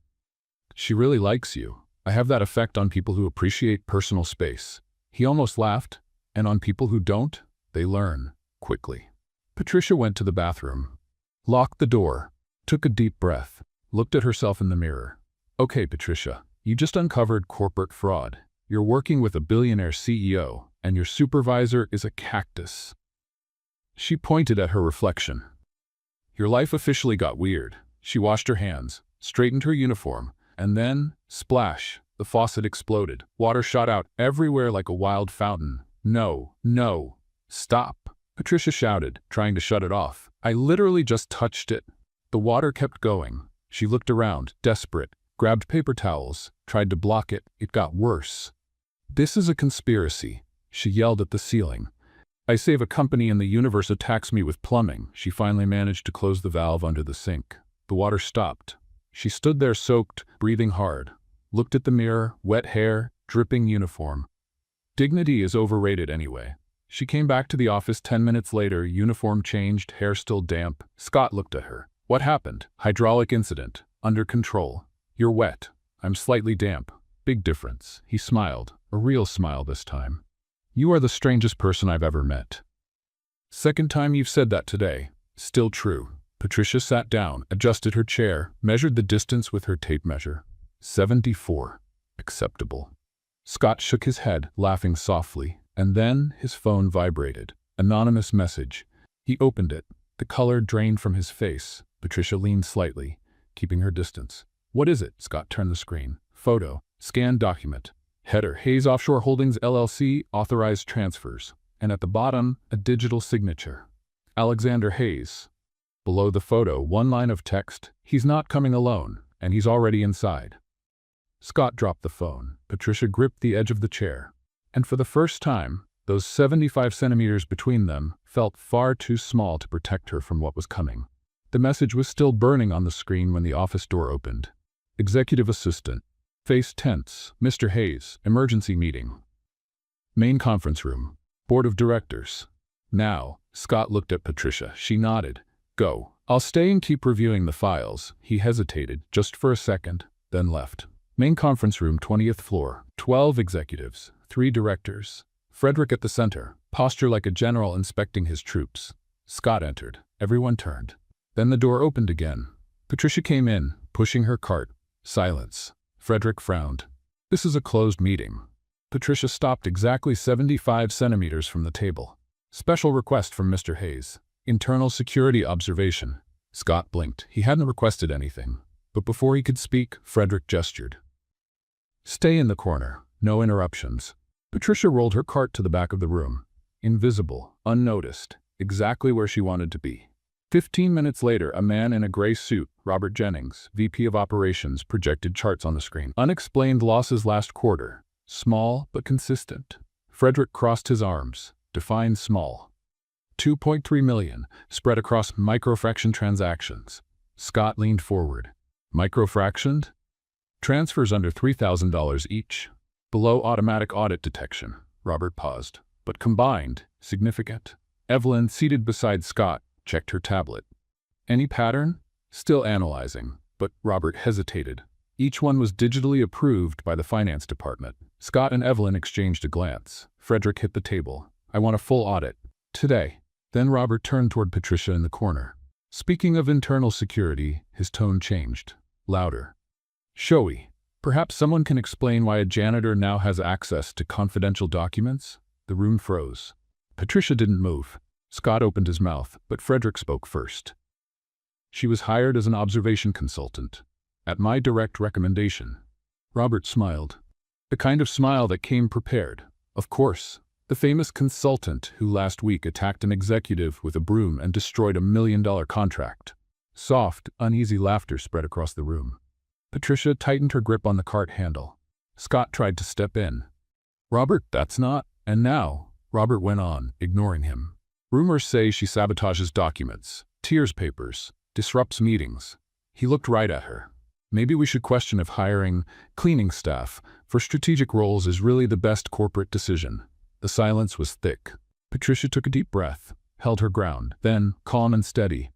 She really likes you. I have that effect on people who appreciate personal space. He almost laughed. And on people who don't, they learn quickly. Patricia went to the bathroom, locked the door, took a deep breath, looked at herself in the mirror. Okay, Patricia, you just uncovered corporate fraud. You're working with a billionaire CEO, and your supervisor is a cactus. She pointed at her reflection. Your life officially got weird. She washed her hands, straightened her uniform, and then, splash, the faucet exploded. Water shot out everywhere like a wild fountain. No, no, stop, Patricia shouted, trying to shut it off. I literally just touched it. The water kept going. She looked around, desperate, grabbed paper towels, tried to block it. It got worse. This is a conspiracy, she yelled at the ceiling. I save a company and the universe attacks me with plumbing. She finally managed to close the valve under the sink. The water stopped. She stood there soaked, breathing hard, looked at the mirror, wet hair, dripping uniform. Dignity is overrated anyway. She came back to the office 10 minutes later, uniform changed, hair still damp. Scott looked at her. What happened? Hydraulic incident. Under control. You're wet. I'm slightly damp. Big difference. He smiled. A real smile this time. You are the strangest person I've ever met. Second time you've said that today. Still true. Patricia sat down, adjusted her chair, measured the distance with her tape measure. 74. Acceptable. Scott shook his head, laughing softly, and then his phone vibrated. Anonymous message. He opened it. The color drained from his face. Patricia leaned slightly, keeping her distance. What is it? Scott turned the screen. Photo. Scanned document. Header. Hayes Offshore Holdings LLC, authorized transfers. And at the bottom, a digital signature. Alexander Hayes. Below the photo, one line of text. He's not coming alone, and he's already inside. Scott dropped the phone. Patricia gripped the edge of the chair. And for the first time, those 75 centimeters between them felt far too small to protect her from what was coming. The message was still burning on the screen when the office door opened. Executive assistant. Face tense. Mr. Hayes. Emergency meeting. Main conference room. Board of directors. Now, Scott looked at Patricia. She nodded. Go. I'll stay and keep reviewing the files. He hesitated, just for a second, then left. Main conference room, 20th floor. 12 executives, 3 directors. Frederick at the center, posture like a general inspecting his troops. Scott entered. Everyone turned. Then the door opened again. Patricia came in, pushing her cart. Silence. Frederick frowned. This is a closed meeting. Patricia stopped exactly 75 centimeters from the table. Special request from Mr. Hayes. Internal security observation. Scott blinked. He hadn't requested anything. But before he could speak, Frederick gestured. Stay in the corner. No interruptions. Patricia rolled her cart to the back of the room. Invisible, unnoticed, exactly where she wanted to be. 15 minutes later, a man in a gray suit, Robert Jennings, VP of Operations, projected charts on the screen. Unexplained losses last quarter. Small but consistent. Frederick crossed his arms. Define small. 2.3 million, spread across microfraction transactions. Scott leaned forward. Microfractioned? Transfers under $3,000 each. Below automatic audit detection. Robert paused. But combined, significant. Evelyn, seated beside Scott, checked her tablet. Any pattern? Still analyzing, but Robert hesitated. Each one was digitally approved by the finance department. Scott and Evelyn exchanged a glance. Frederick hit the table. I want a full audit. Today. Then Robert turned toward Patricia in the corner. Speaking of internal security, his tone changed. Louder. Showy. Perhaps someone can explain why a janitor now has access to confidential documents? The room froze. Patricia didn't move. Scott opened his mouth, but Frederick spoke first. She was hired as an observation consultant. At my direct recommendation. Robert smiled. The kind of smile that came prepared. Of course. The famous consultant who last week attacked an executive with a broom and destroyed a $1 million contract. Soft, uneasy laughter spread across the room. Patricia tightened her grip on the cart handle. Scott tried to step in. Robert, that's not. And now, Robert went on, ignoring him. Rumors say she sabotages documents, tears papers, disrupts meetings. He looked right at her. Maybe we should question if hiring cleaning staff for strategic roles is really the best corporate decision. The silence was thick. Patricia took a deep breath, held her ground, then, calm and steady.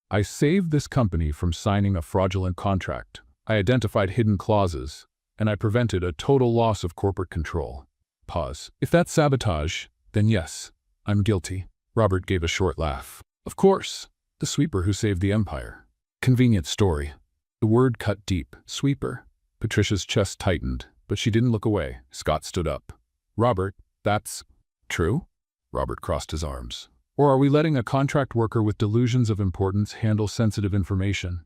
I saved this company from signing a fraudulent contract. I identified hidden clauses, and I prevented a total loss of corporate control. Pause. If that's sabotage, then yes, I'm guilty. Robert gave a short laugh. Of course, the sweeper who saved the empire. Convenient story. The word cut deep. Sweeper. Patricia's chest tightened, but she didn't look away. Scott stood up. Robert, that's true? Robert crossed his arms. Or are we letting a contract worker with delusions of importance handle sensitive information?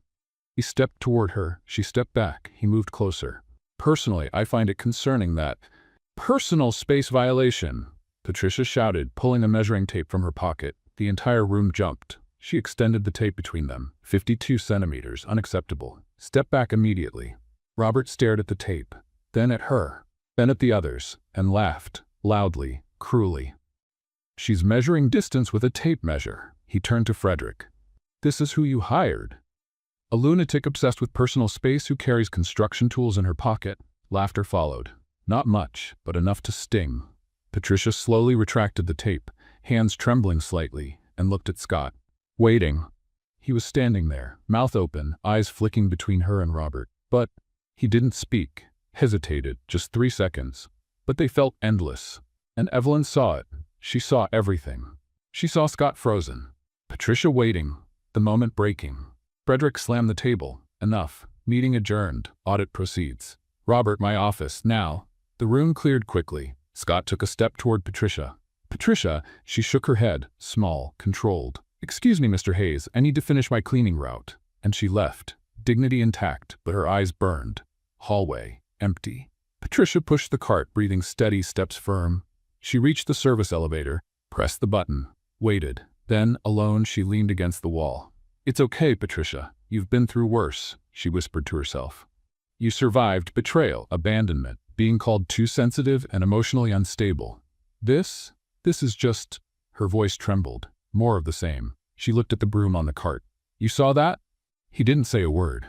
He stepped toward her. She stepped back. He moved closer. Personally, I find it concerning that personal space violation, Patricia shouted, pulling a measuring tape from her pocket. The entire room jumped. She extended the tape between them. 52 centimeters, unacceptable. Step back immediately. Robert stared at the tape, then at her, then at the others, and laughed, loudly, cruelly. She's measuring distance with a tape measure. He turned to Frederick. This is who you hired. A lunatic obsessed with personal space who carries construction tools in her pocket. Laughter followed. Not much, but enough to sting. Patricia slowly retracted the tape, hands trembling slightly, and looked at Scott. Waiting. He was standing there, mouth open, eyes flicking between her and Robert. But he didn't speak, hesitated, just 3 seconds. But they felt endless. And Evelyn saw it. She saw everything. She saw Scott frozen. Patricia waiting, the moment breaking. Frederick slammed the table. Enough. Meeting adjourned. Audit proceeds. Robert, my office, now. The room cleared quickly. Scott took a step toward Patricia. Patricia, she shook her head, small, controlled. Excuse me, Mr. Hayes, I need to finish my cleaning route. And she left, dignity intact, but her eyes burned. Hallway, empty. Patricia pushed the cart, breathing steady, steps firm. She reached the service elevator, pressed the button, waited. Then, alone, she leaned against the wall. It's okay, Patricia. You've been through worse, she whispered to herself. You survived betrayal, abandonment, being called too sensitive and emotionally unstable. This is just... Her voice trembled. More of the same. She looked at the broom on the cart. You saw that? He didn't say a word.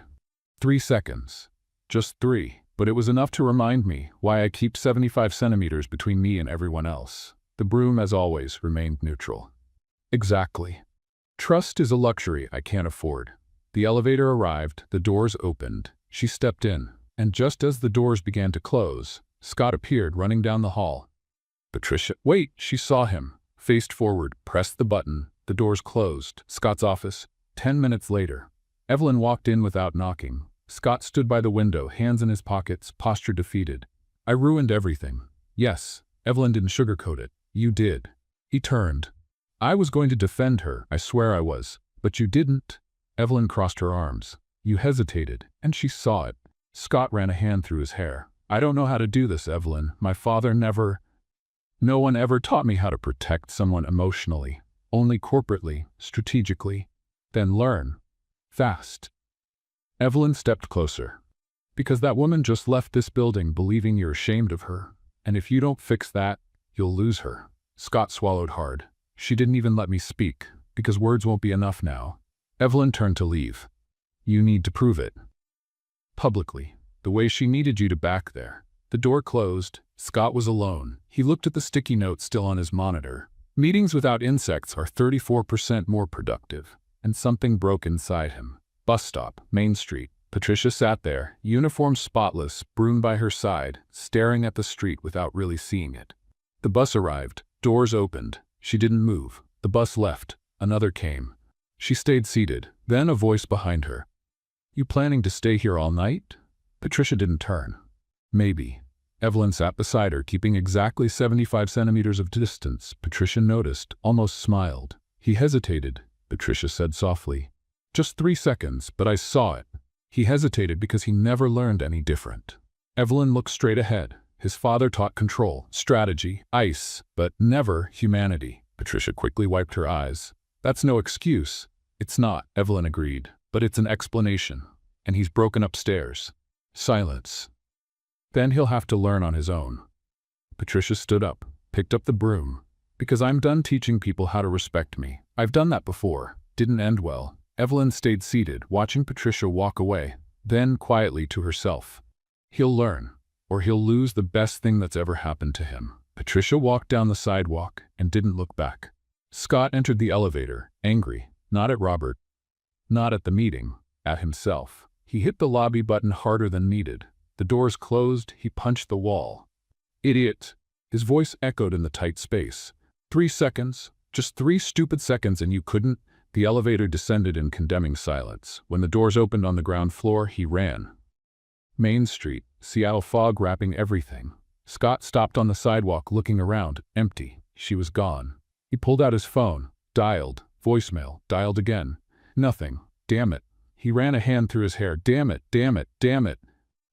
3 seconds. Just 3. But it was enough to remind me why I keep 75 centimeters between me and everyone else. The broom, as always, remained neutral. Exactly. Trust is a luxury I can't afford. The elevator arrived, the doors opened. She stepped in, and just as the doors began to close, Scott appeared running down the hall. Patricia, wait, she saw him, faced forward, pressed the button, the doors closed. Scott's office. 10 minutes later. Evelyn walked in without knocking. Scott stood by the window, hands in his pockets, posture defeated. I ruined everything. Yes, Evelyn didn't sugarcoat it. You did. He turned. I was going to defend her, I swear I was. But you didn't. Evelyn crossed her arms. You hesitated, and she saw it. Scott ran a hand through his hair. I don't know how to do this, Evelyn. My father never... No one ever taught me how to protect someone emotionally. Only corporately, strategically. Then learn. Fast. Evelyn stepped closer. Because that woman just left this building believing you're ashamed of her. And if you don't fix that, you'll lose her. Scott swallowed hard. She didn't even let me speak, because words won't be enough now. Evelyn turned to leave. You need to prove it. Publicly, the way she needed you to back there. The door closed. Scott was alone. He looked at the sticky note still on his monitor. Meetings without insects are 34% more productive. And something broke inside him. Bus stop, Main Street. Patricia sat there, uniform spotless, Broom by her side, staring at the street without really seeing it. The bus arrived. Doors opened. She didn't move. The bus left. Another came. She stayed seated. Then a voice behind her. You planning to stay here all night? Patricia didn't turn. Maybe. Evelyn sat beside her, keeping exactly 75 centimeters of distance. Patricia noticed, almost smiled. He hesitated. Patricia said softly. Just 3 seconds, but I saw it. He hesitated because he never learned any different. Evelyn looked straight ahead. His father taught control, strategy, ice, but never humanity. Patricia quickly wiped her eyes. That's no excuse. It's not, Evelyn agreed, but it's an explanation. And he's broken upstairs. Silence. Then he'll have to learn on his own. Patricia stood up, picked up the broom. Because I'm done teaching people how to respect me. I've done that before. Didn't end well. Evelyn stayed seated, watching Patricia walk away, then quietly to herself. He'll learn, or he'll lose the best thing that's ever happened to him. Patricia walked down the sidewalk and didn't look back. Scott entered the elevator, angry, not at Robert, not at the meeting, at himself. He hit the lobby button harder than needed. The doors closed, he punched the wall. Idiot! His voice echoed in the tight space. 3 seconds, just 3 stupid seconds and you couldn't? The elevator descended in condemning silence. When the doors opened on the ground floor, he ran. Main Street, Seattle fog wrapping everything. Scott stopped on the sidewalk looking around, empty. She was gone. He pulled out his phone, dialed, voicemail, dialed again. Nothing. Damn it. He ran a hand through his hair. Damn it, damn it, damn it.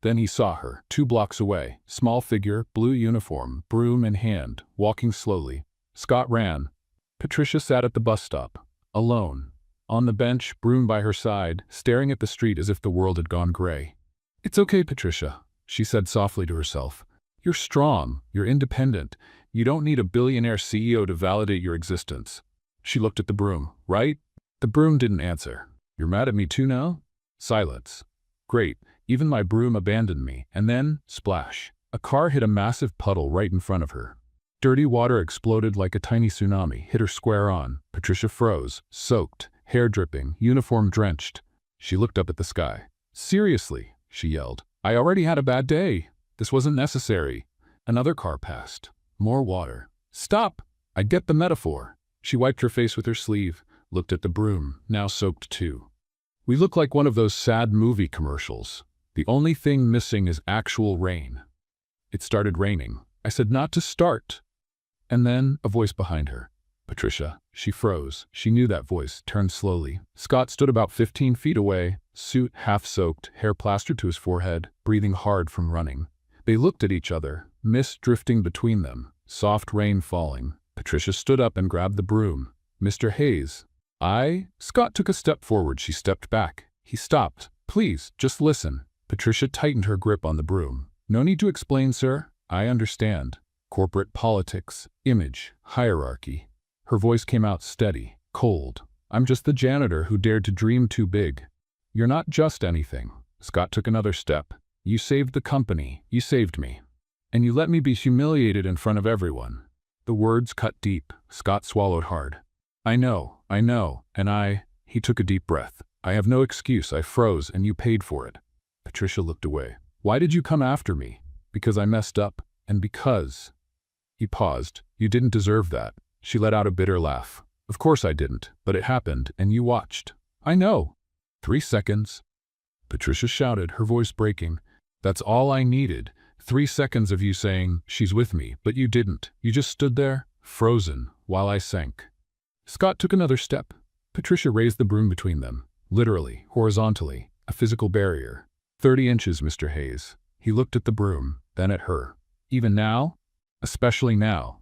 Then he saw her, 2 blocks away. Small figure, blue uniform, broom in hand, walking slowly. Scott ran. Patricia sat at the bus stop, alone. On the bench, Broom by her side, staring at the street as if the world had gone gray. It's okay, Patricia, she said softly to herself. You're strong, you're independent. You don't need a billionaire CEO to validate your existence. She looked at the broom. Right? The broom didn't answer. You're mad at me too now? Silence. Great. Even my broom abandoned me. And then, splash. A car hit a massive puddle right in front of her. Dirty water exploded like a tiny tsunami, hit her square on. Patricia froze, soaked, hair dripping, uniform drenched. She looked up at the sky. Seriously, she yelled. I already had a bad day. This wasn't necessary. Another car passed. More water. Stop! I get the metaphor. She wiped her face with her sleeve, looked at the broom, now soaked too. We look like one of those sad movie commercials. The only thing missing is actual rain. It started raining. I said not to start. And then a voice behind her. Patricia. She froze. She knew that voice, turned slowly. Scott stood about 15 feet away, suit half-soaked, hair plastered to his forehead, breathing hard from running. They looked at each other, mist drifting between them, soft rain falling. Patricia stood up and grabbed the broom. Mr. Hayes. Scott took a step forward. She stepped back. He stopped. Please, just listen. Patricia tightened her grip on the broom. No need to explain, sir. I understand. Corporate politics, image, hierarchy. Her voice came out steady, cold. I'm just the janitor who dared to dream too big. You're not just anything. Scott took another step. You saved the company. You saved me. And you let me be humiliated in front of everyone. The words cut deep. Scott swallowed hard. I know, and he took a deep breath. I have no excuse. I froze and you paid for it. Patricia looked away. Why did you come after me? Because I messed up, and because... He paused. You didn't deserve that. She let out a bitter laugh. Of course I didn't, but it happened, and you watched. I know. 3 seconds. Patricia shouted, her voice breaking. That's all I needed. 3 seconds of you saying, "She's with me," but you didn't. You just stood there, frozen, while I sank. Scott took another step. Patricia raised the broom between them. Literally, horizontally, a physical barrier. 30 inches, Mr. Hayes. He looked at the broom, then at her. Even now? Especially now.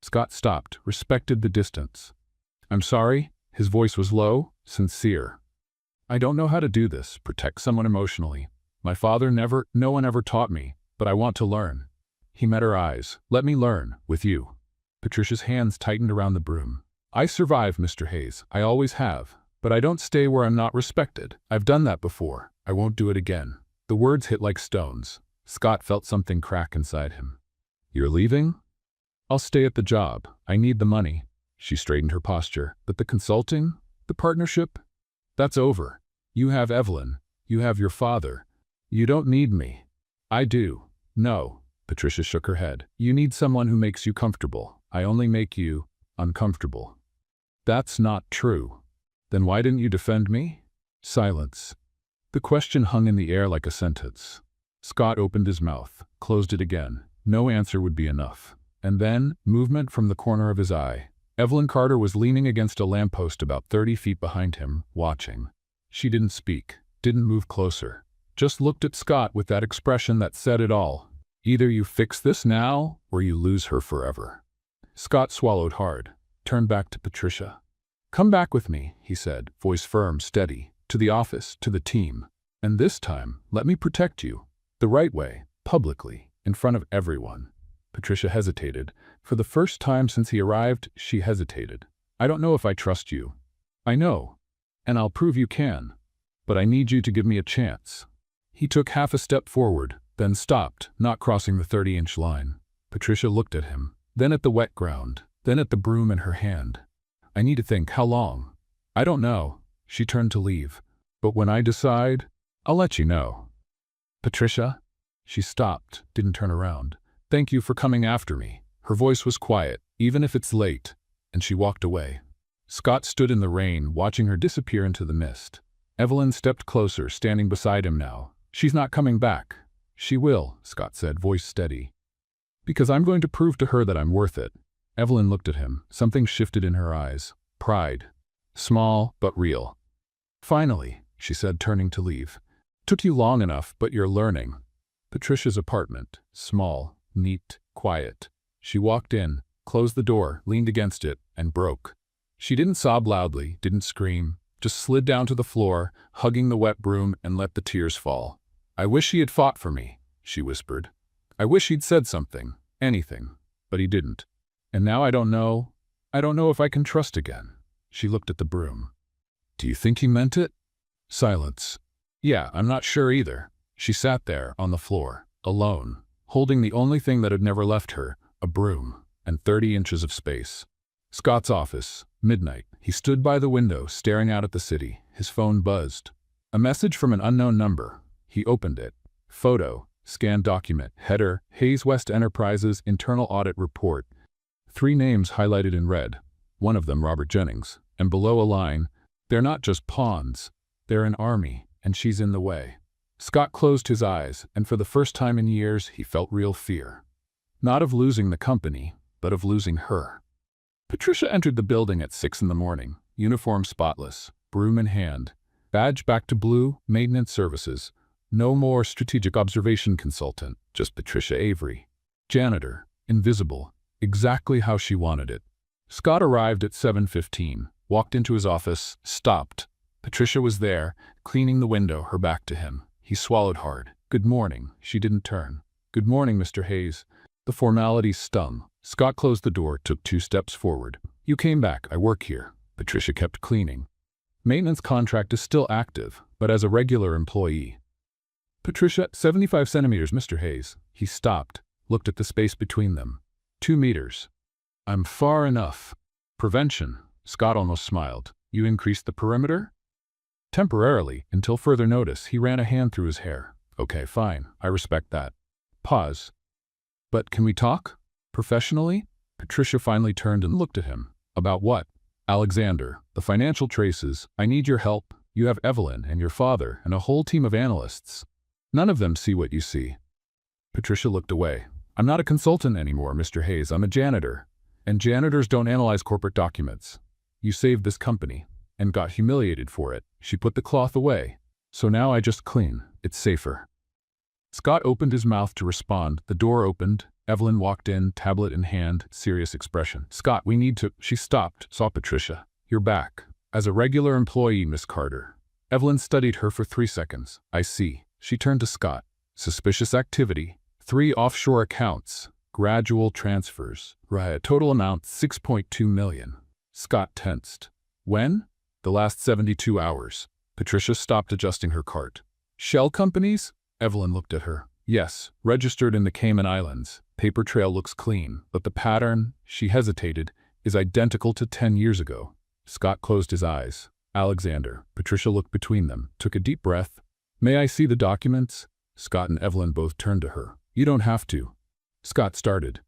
Scott stopped, respected the distance. "I'm sorry." His voice was low, sincere. "I don't know how to do this, protect someone emotionally. My father no one ever taught me, but I want to learn." He met her eyes. "Let me learn, with you." Patricia's hands tightened around the broom. "I survive, Mr. Hayes. I always have. But I don't stay where I'm not respected. I've done that before. I won't do it again." The words hit like stones. Scott felt something crack inside him. "You're leaving?" "I'll stay at the job. I need the money." She straightened her posture. "But the consulting? The partnership? That's over. You have Evelyn. You have your father. You don't need me." "I do." "No." Patricia shook her head. "You need someone who makes you comfortable. I only make you uncomfortable." "That's not true." "Then why didn't you defend me?" Silence. The question hung in the air like a sentence. Scott opened his mouth, closed it again. No answer would be enough. And then, movement from the corner of his eye. Evelyn Carter was leaning against a lamppost about 30 feet behind him, watching. She didn't speak, didn't move closer, just looked at Scott with that expression that said it all. "Either you fix this now, or you lose her forever." Scott swallowed hard, turned back to Patricia. "Come back with me," he said, voice firm, steady, "to the office, to the team. And this time, let me protect you. The right way, publicly, in front of everyone." Patricia hesitated. For the first time since he arrived, she hesitated. "I don't know if I trust you." "I know. And I'll prove you can. But I need you to give me a chance." He took half a step forward, then stopped, not crossing the 30-inch line. Patricia looked at him, then at the wet ground, then at the broom in her hand. "I need to think. How long?" "I don't know." She turned to leave. "But when I decide, I'll let you know." "Patricia?" She stopped, didn't turn around. "Thank you for coming after me." Her voice was quiet, "Even if it's late," and she walked away. Scott stood in the rain, watching her disappear into the mist. Evelyn stepped closer, standing beside him now. "She's not coming back." "She will," Scott said, voice steady. "Because I'm going to prove to her that I'm worth it." Evelyn looked at him. Something shifted in her eyes. Pride. Small, but real. "Finally," she said, turning to leave. "Took you long enough, but you're learning." Patricia's apartment. Small, neat, quiet. She walked in, closed the door, leaned against it, and broke. She didn't sob loudly, didn't scream, just slid down to the floor, hugging the wet broom, and let the tears fall. "I wish he had fought for me," she whispered. "I wish he'd said something, anything, but he didn't. And now I don't know if I can trust again." She looked at the broom. "Do you think he meant it?" Silence. "Yeah, I'm not sure either." She sat there, on the floor, alone, holding the only thing that had never left her, a broom, and 30 inches of space. Scott's office, midnight. He stood by the window, staring out at the city. His phone buzzed. A message from an unknown number. He opened it. Photo, scanned document, header, Hayes West Enterprises Internal Audit Report. 3 names highlighted in red. One of them Robert Jennings. And below a line, "They're not just pawns. They're an army, and she's in the way." Scott closed his eyes, and for the first time in years, he felt real fear. Not of losing the company, but of losing her. Patricia entered the building at 6 in the morning, uniform spotless, broom in hand, badge back to blue, maintenance services. No more strategic observation consultant, just Patricia Avery. Janitor, invisible, exactly how she wanted it. Scott arrived at 7:15, walked into his office, stopped. Patricia was there, cleaning the window, her back to him. He swallowed hard. "Good morning." She didn't turn. "Good morning, Mr. Hayes." The formality stung. Scott closed the door, took 2 steps forward. "You came back. I work here." Patricia kept cleaning. "Maintenance contract is still active, but as a regular employee." "Patricia, 75 centimeters, Mr. Hayes." He stopped, looked at the space between them. 2 meters. "I'm far enough." "Prevention." Scott almost smiled. "You increased the perimeter?" Temporarily, until further notice, he ran a hand through his hair. "Okay, fine. I respect that." Pause. "But can we talk? Professionally?" Patricia finally turned and looked at him. "About what?" "Alexander, the financial traces. I need your help. You have Evelyn and your father and a whole team of analysts. None of them see what you see." Patricia looked away. I'm not a consultant anymore, Mr. Hayes. I'm a janitor. And janitors don't analyze corporate documents. You saved this company and got humiliated for it. She put the cloth away. So now I just clean. It's safer. Scott opened his mouth to respond. The door opened. Evelyn walked in, tablet in hand, serious expression. Scott, we need to… She stopped, saw Patricia. You're back. As a regular employee, Miss Carter. Evelyn studied her for 3 seconds. I see. She turned to Scott. Suspicious activity. 3 offshore accounts. Gradual transfers. Right. Total amount $6.2 million. Scott tensed. When? The last 72 hours. Patricia stopped adjusting her cart. Shell companies? Evelyn looked at her. Yes, registered in the Cayman Islands. Paper trail looks clean, but the pattern, she hesitated, is identical to 10 years ago. Scott closed his eyes. Alexander. Patricia looked between them, took a deep breath. May I see the documents? Scott and Evelyn both turned to her. You don't have to. Scott started.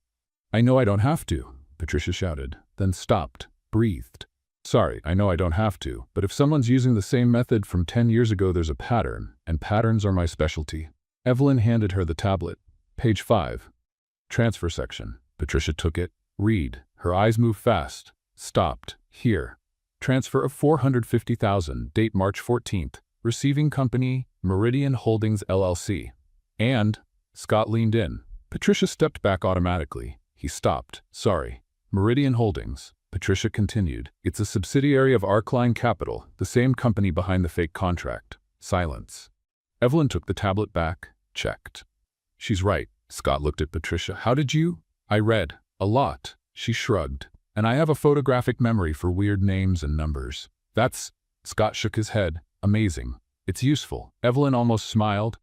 I know I don't have to, Patricia shouted, then stopped, breathed. Sorry, I know I don't have to, but if someone's using the same method from 10 years ago, there's a pattern, and patterns are my specialty. Evelyn handed her the tablet. Page 5. Transfer section. Patricia took it. Read. Her eyes moved fast. Stopped. Here. Transfer of $450,000, date March 14th. Receiving company, Meridian Holdings LLC. And… Scott leaned in. Patricia stepped back automatically. He stopped. Sorry. Meridian Holdings. Patricia continued. It's a subsidiary of Arcline Capital, the same company behind the fake contract. Silence. Evelyn took the tablet back. Checked. She's right. Scott looked at Patricia. How did you? I read. A lot. She shrugged. And I have a photographic memory for weird names and numbers. That's… Scott shook his head. Amazing. It's useful. Evelyn almost smiled.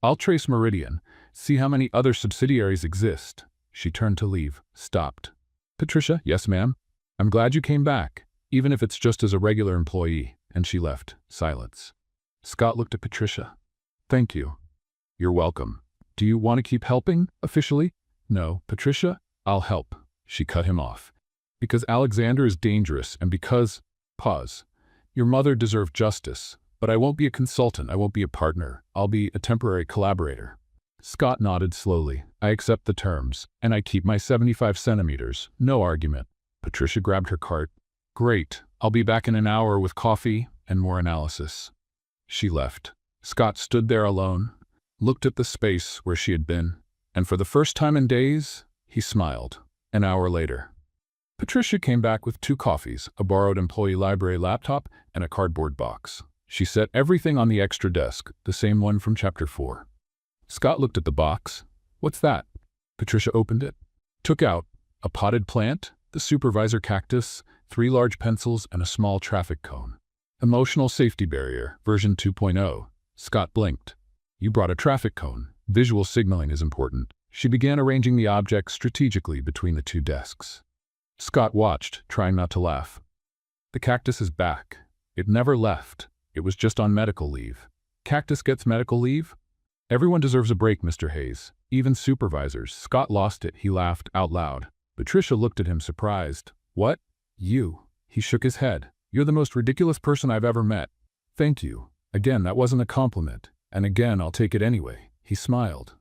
I'll trace Meridian. See how many other subsidiaries exist. She turned to leave. Stopped. Patricia, yes ma'am. I'm glad you came back, even if it's just as a regular employee. And she left. Silence. Scott looked at Patricia. Thank you. You're welcome. Do you want to keep helping, officially? No, Patricia, I'll help. She cut him off. Because Alexander is dangerous and because… Pause. Your mother deserved justice, but I won't be a consultant, I won't be a partner. I'll be a temporary collaborator. Scott nodded slowly. I accept the terms, and I keep my 75 centimeters. No argument. Patricia grabbed her cart. Great. I'll be back in an hour with coffee and more analysis. She left. Scott stood there alone, looked at the space where she had been, and for the first time in days, he smiled. An hour later. Patricia came back with 2 coffees, a borrowed employee library laptop, and a cardboard box. She set everything on the extra desk, the same one from Chapter 4. Scott looked at the box. What's that? Patricia opened it. Took out a potted plant, the supervisor cactus, 3 large pencils, and a small traffic cone. Emotional safety barrier, version 2.0. Scott blinked. You brought a traffic cone. Visual signaling is important. She began arranging the objects strategically between the 2 desks. Scott watched, trying not to laugh. The cactus is back. It never left. It was just on medical leave. Cactus gets medical leave? Everyone deserves a break, Mr. Hayes. Even supervisors. Scott lost it. He laughed out loud. Patricia looked at him surprised. What? You? He shook his head. You're the most ridiculous person I've ever met. Thank you. Again, that wasn't a compliment. And again, I'll take it anyway. He smiled.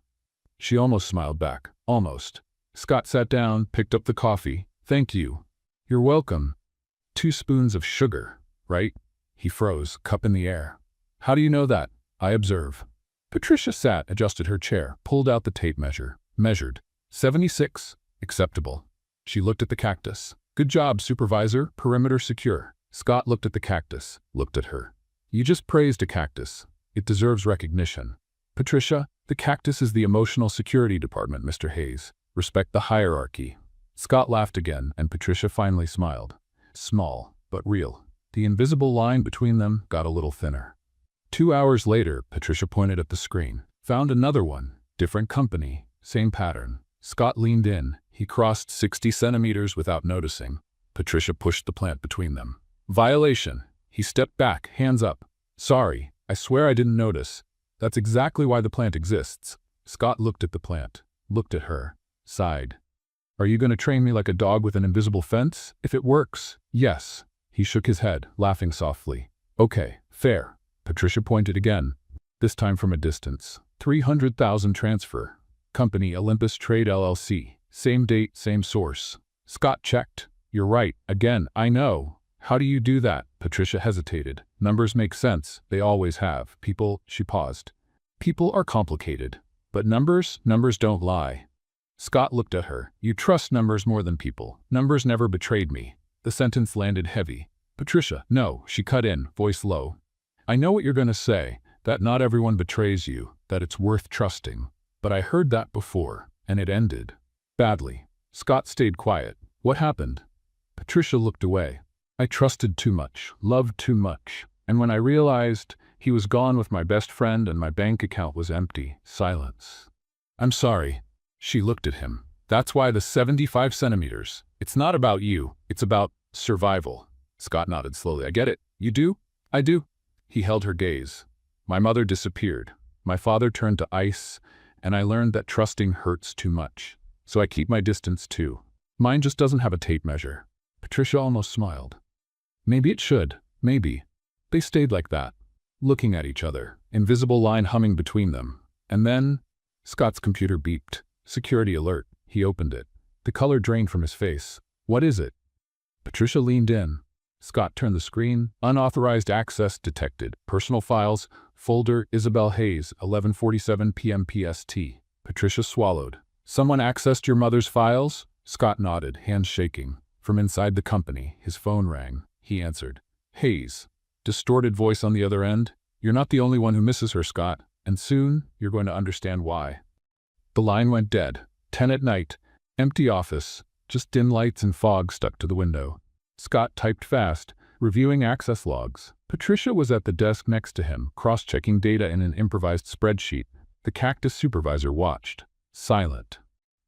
She almost smiled back. Almost. Scott sat down, picked up the coffee. Thank you. You're welcome. 2 spoons of sugar, right? He froze, cup in the air. How do you know that? I observe. Patricia sat, adjusted her chair, pulled out the tape measure, measured. 76. Acceptable. She looked at the cactus. Good job, supervisor. Perimeter secure. Scott looked at the cactus, looked at her. You just praised a cactus. It deserves recognition. Patricia, the cactus is the emotional security department, Mr. Hayes. Respect the hierarchy. Scott laughed again, and Patricia finally smiled. Small, but real. The invisible line between them got a little thinner. 2 hours later, Patricia pointed at the screen. Found another one. Different company. Same pattern. Scott leaned in. He crossed 60 centimeters without noticing. Patricia pushed the plant between them. Violation. He stepped back, hands up. Sorry, I swear I didn't notice. That's exactly why the plant exists. Scott looked at the plant, looked at her, sighed. Are you going to train me like a dog with an invisible fence? If it works, yes. He shook his head, laughing softly. Okay, fair. Patricia pointed again, this time from a distance. 300,000 transfer. Company Olympus Trade LLC. Same date, same source. Scott checked. You're right. Again, I know. How do you do that? Patricia hesitated. Numbers make sense. They always have. She paused. People are complicated. But numbers don't lie. Scott looked at her. You trust numbers more than people. Numbers never betrayed me. The sentence landed heavy. Patricia, no, she cut in, voice low. I know what you're going to say, that not everyone betrays you, that it's worth trusting. But I heard that before, and it ended. Badly. Scott stayed quiet. What happened? Patricia looked away. I trusted too much, loved too much, and when I realized he was gone with my best friend and my bank account was empty, silence. I'm sorry. She looked at him. That's why the 75 centimeters. It's not about you, it's about survival. Scott nodded slowly. I get it. You do? I do. He held her gaze. My mother disappeared. My father turned to ice, and I learned that trusting hurts too much. So I keep my distance too. Mine just doesn't have a tape measure. Patricia almost smiled. Maybe it should. Maybe. They stayed like that, looking at each other, invisible line humming between them. And then, Scott's computer beeped. Security alert. He opened it. The color drained from his face. What is it? Patricia leaned in. Scott turned the screen. Unauthorized access detected. Personal files. Folder Isabel Hayes, 11:47 p.m. PST. Patricia swallowed. Someone accessed your mother's files? Scott nodded, hands shaking. From inside the company, his phone rang. He answered. Hayes. Distorted voice on the other end. You're not the only one who misses her, Scott, and soon you're going to understand why. The line went dead. 10 at night. Empty office. Just dim lights and fog stuck to the window. Scott typed fast, reviewing access logs. Patricia was at the desk next to him, cross-checking data in an improvised spreadsheet. The cactus supervisor watched. Silent.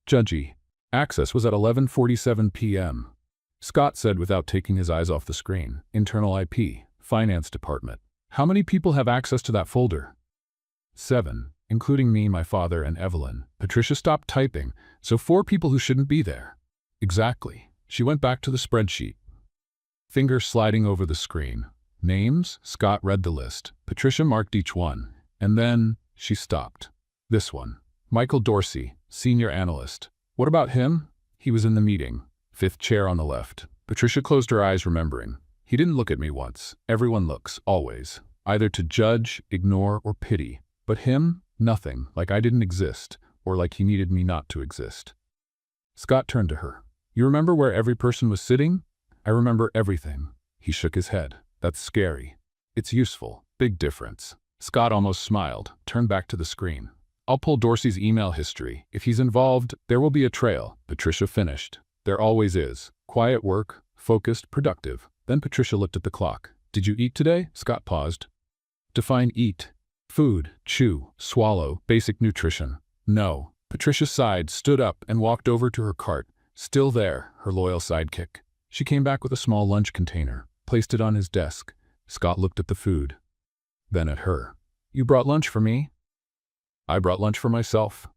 Judgy. Access was at 11:47 p.m. Scott said without taking his eyes off the screen. Internal IP. Finance department. How many people have access to that folder? 7, including me, my father, and Evelyn. Patricia stopped typing, so 4 people who shouldn't be there. Exactly. She went back to the spreadsheet. Finger sliding over the screen. Names? Scott read the list. Patricia marked each one. And then she stopped. This one. Michael Dorsey, senior analyst. What about him? He was in the meeting. 5th chair on the left. Patricia closed her eyes, remembering. He didn't look at me once. Everyone looks, always. Either to judge, ignore, or pity. But him? Nothing. Like I didn't exist. Or like he needed me not to exist. Scott turned to her. You remember where every person was sitting? I remember everything. He shook his head. That's scary. It's useful. Big difference. Scott almost smiled, turned back to the screen. I'll pull Dorsey's email history. If he's involved, there will be a trail. Patricia finished. There always is. Quiet work, focused, productive. Then Patricia looked at the clock. Did you eat today? Scott paused. Define eat. Food, chew, swallow, basic nutrition. No. Patricia sighed, stood up, and walked over to her cart. Still there, her loyal sidekick. She came back with a small lunch container, placed it on his desk. Scott looked at the food. Then at her. You brought lunch for me? I brought lunch for myself.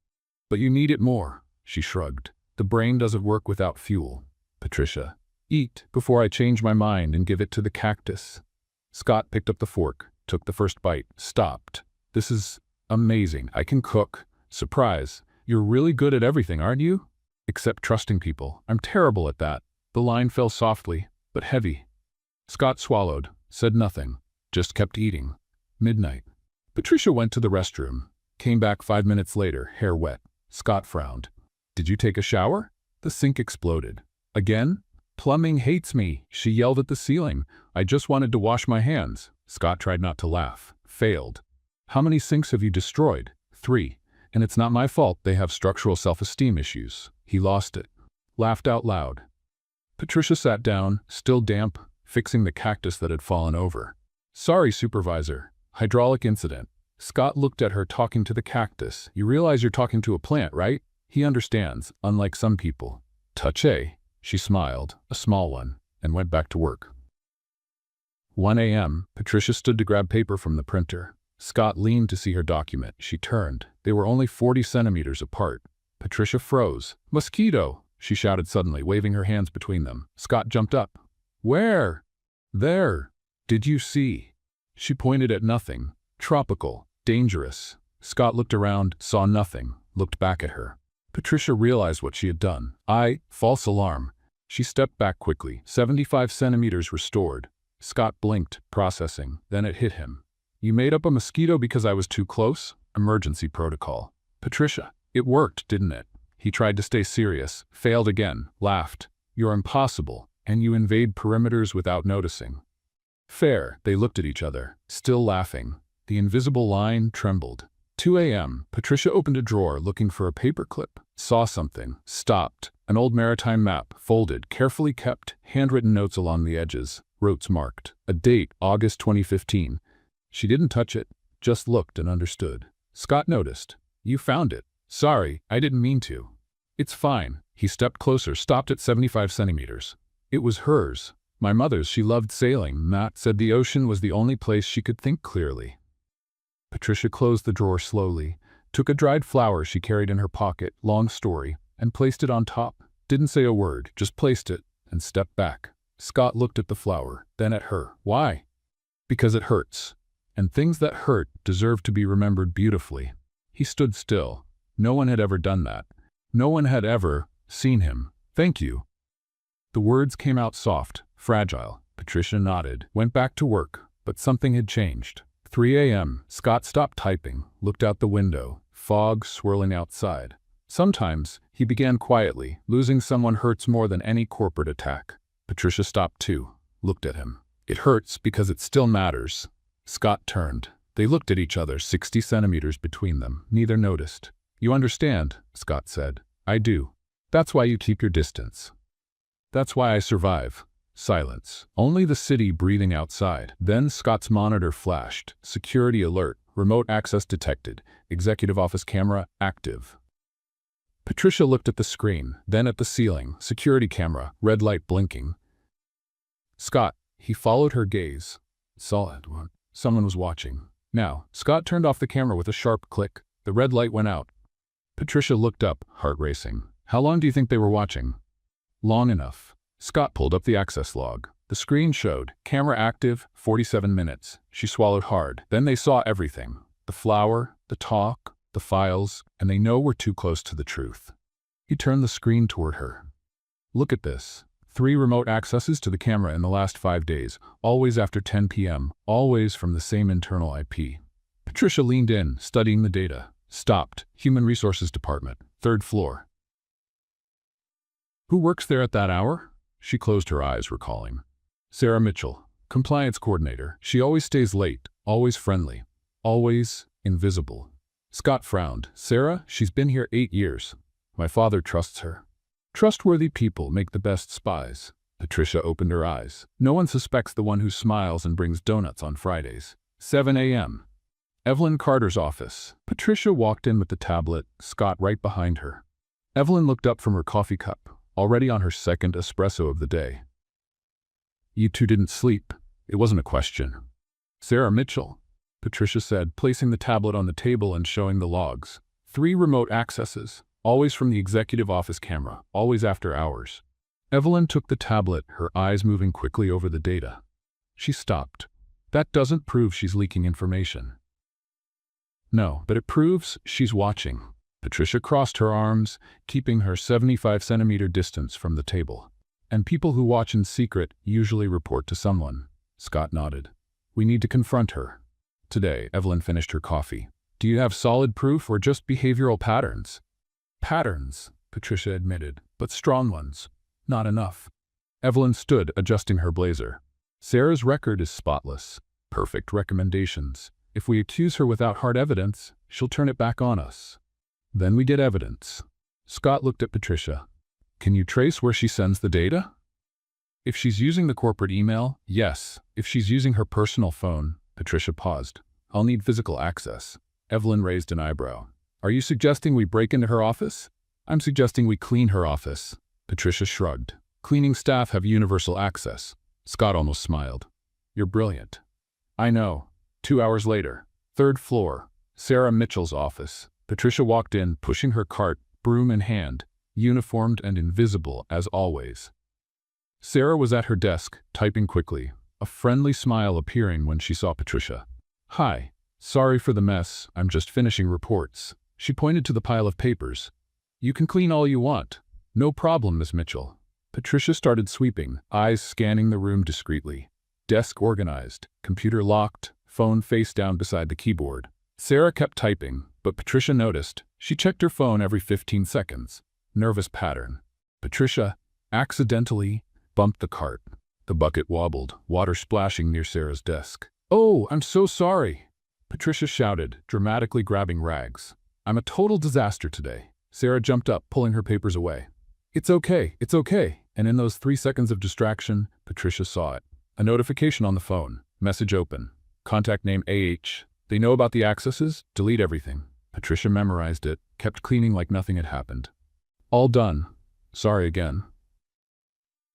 But you need it more, she shrugged. The brain doesn't work without fuel. Patricia. Eat before I change my mind and give it to the cactus. Scott picked up the fork, took the first bite, stopped. This is amazing. I can cook. Surprise. You're really good at everything, aren't you? Except trusting people. I'm terrible at that. The line fell softly, but heavy. Scott swallowed, said nothing, just kept eating. Midnight. Patricia went to the restroom, came back 5 minutes later, hair wet. Scott frowned. Did you take a shower? The sink exploded. Again? Plumbing hates me, she yelled at the ceiling. I just wanted to wash my hands. Scott tried not to laugh. Failed. How many sinks have you destroyed? 3. And it's not my fault they have structural self-esteem issues. He lost it. Laughed out loud. Patricia sat down, still damp, fixing the cactus that had fallen over. Sorry, supervisor. Hydraulic incident. Scott looked at her talking to the cactus. You realize you're talking to a plant, right? He understands, unlike some people. Touché. She smiled, a small one, and went back to work. 1 a.m. Patricia stood to grab paper from the printer. Scott leaned to see her document. She turned. They were only 40 centimeters apart. Patricia froze. Mosquito, she shouted suddenly, waving her hands between them. Scott jumped up. Where? There. Did you see? She pointed at nothing. Tropical. Dangerous. Scott looked around, saw nothing. looked back at her. Patricia realized what she had done. False alarm. She stepped back quickly. 75 centimeters restored. Scott blinked, processing. Then it hit him. You made up a mosquito because I was too close? Emergency protocol. Patricia, it worked, didn't it? He tried to stay serious, failed again, laughed. You're impossible, and you invade perimeters without noticing. Fair. They looked at each other, still laughing. The invisible line trembled. 2 a.m. Patricia opened a drawer looking for a paperclip. Saw something. Stopped. An old maritime map, folded, carefully kept, handwritten notes along the edges, rotes marked. A date, August 2015. She didn't touch it, just looked and understood. Scott noticed. You found it. Sorry, I didn't mean to. It's fine. He stepped closer, stopped at 75 centimeters. It was hers. My mother's. She loved sailing. Matt said the ocean was the only place she could think clearly. Patricia closed the drawer slowly, took a dried flower she carried in her pocket, long story, and placed it on top. Didn't say a word, just placed it, and stepped back. Scott looked at the flower, then at her. Why? Because it hurts. And things that hurt deserve to be remembered beautifully. He stood still. No one had ever done that. No one had ever seen him. Thank you. The words came out soft, fragile. Patricia nodded, went back to work, but something had changed. 3 a.m. Scott stopped typing, looked out the window, fog swirling outside. Sometimes, he began quietly, losing someone hurts more than any corporate attack. Patricia stopped too, looked at him. It hurts because it still matters. Scott turned. They looked at each other, 60 centimeters between them. Neither noticed. You understand, Scott said. I do. That's why you keep your distance. That's why I survive. Silence. Only the city breathing outside. Then Scott's monitor flashed. Security alert. Remote access detected. Executive office camera active. Patricia looked at the screen, then at the ceiling. Security camera, red light blinking. Scott. He followed her gaze. Saw it. Someone was watching. Now, Scott turned off the camera with a sharp click. The red light went out. Patricia looked up, heart racing. How long do you think they were watching? Long enough. Scott pulled up the access log. The screen showed, camera active, 47 minutes. She swallowed hard. Then they saw everything. The flower, the talk, the files, and they know we're too close to the truth. He turned the screen toward her. Look at this. 3 remote accesses to the camera in the last 5 days, always after 10 p.m., always from the same internal IP. Patricia leaned in, studying the data. Stopped. Human Resources Department, 3rd floor. Who works there at that hour? She closed her eyes, recalling. Sarah Mitchell, compliance coordinator. She always stays late, always friendly, always invisible. Scott frowned. Sarah, she's been here 8 years. My father trusts her. Trustworthy people make the best spies. Patricia opened her eyes. No one suspects the one who smiles and brings donuts on Fridays. 7 a.m. Evelyn Carter's office. Patricia walked in with the tablet, Scott right behind her. Evelyn looked up from her coffee cup, already on her 2nd espresso of the day. You two didn't sleep. It wasn't a question. Sarah Mitchell, Patricia said, placing the tablet on the table and showing the logs. 3 remote accesses, always from the executive office camera, always after hours. Evelyn took the tablet, her eyes moving quickly over the data. She stopped. That doesn't prove she's leaking information. No, but it proves she's watching. Patricia crossed her arms, keeping her 75-centimeter distance from the table. And people who watch in secret usually report to someone. Scott nodded. We need to confront her. Today, Evelyn finished her coffee. Do you have solid proof or just behavioral patterns? Patterns, Patricia admitted, but strong ones. Not enough. Evelyn stood, adjusting her blazer. Sarah's record is spotless. Perfect recommendations. If we accuse her without hard evidence, she'll turn it back on us. Then we get evidence. Scott looked at Patricia. Can you trace where she sends the data? If she's using the corporate email, yes. If she's using her personal phone, Patricia paused. I'll need physical access. Evelyn raised an eyebrow. Are you suggesting we break into her office? I'm suggesting we clean her office. Patricia shrugged. Cleaning staff have universal access. Scott almost smiled. You're brilliant. I know. 2 hours later, 3rd floor, Sarah Mitchell's office. Patricia walked in, pushing her cart, broom in hand, uniformed and invisible as always. Sarah was at her desk, typing quickly, a friendly smile appearing when she saw Patricia. Hi. Sorry for the mess, I'm just finishing reports. She pointed to the pile of papers. You can clean all you want. No problem, Miss Mitchell. Patricia started sweeping, eyes scanning the room discreetly. Desk organized, computer locked, phone face down beside the keyboard. Sarah kept typing, but Patricia noticed. She checked her phone every 15 seconds. Nervous pattern. Patricia accidentally bumped the cart. The bucket wobbled, water splashing near Sarah's desk. "Oh, I'm so sorry," Patricia shouted, dramatically grabbing rags. "I'm a total disaster today." Sarah jumped up, pulling her papers away. It's okay. And in those 3 seconds of distraction, Patricia saw it. A notification on the phone. Message open. Contact name AH. They know about the accesses? Delete everything. Patricia memorized it, kept cleaning like nothing had happened. All done. Sorry again.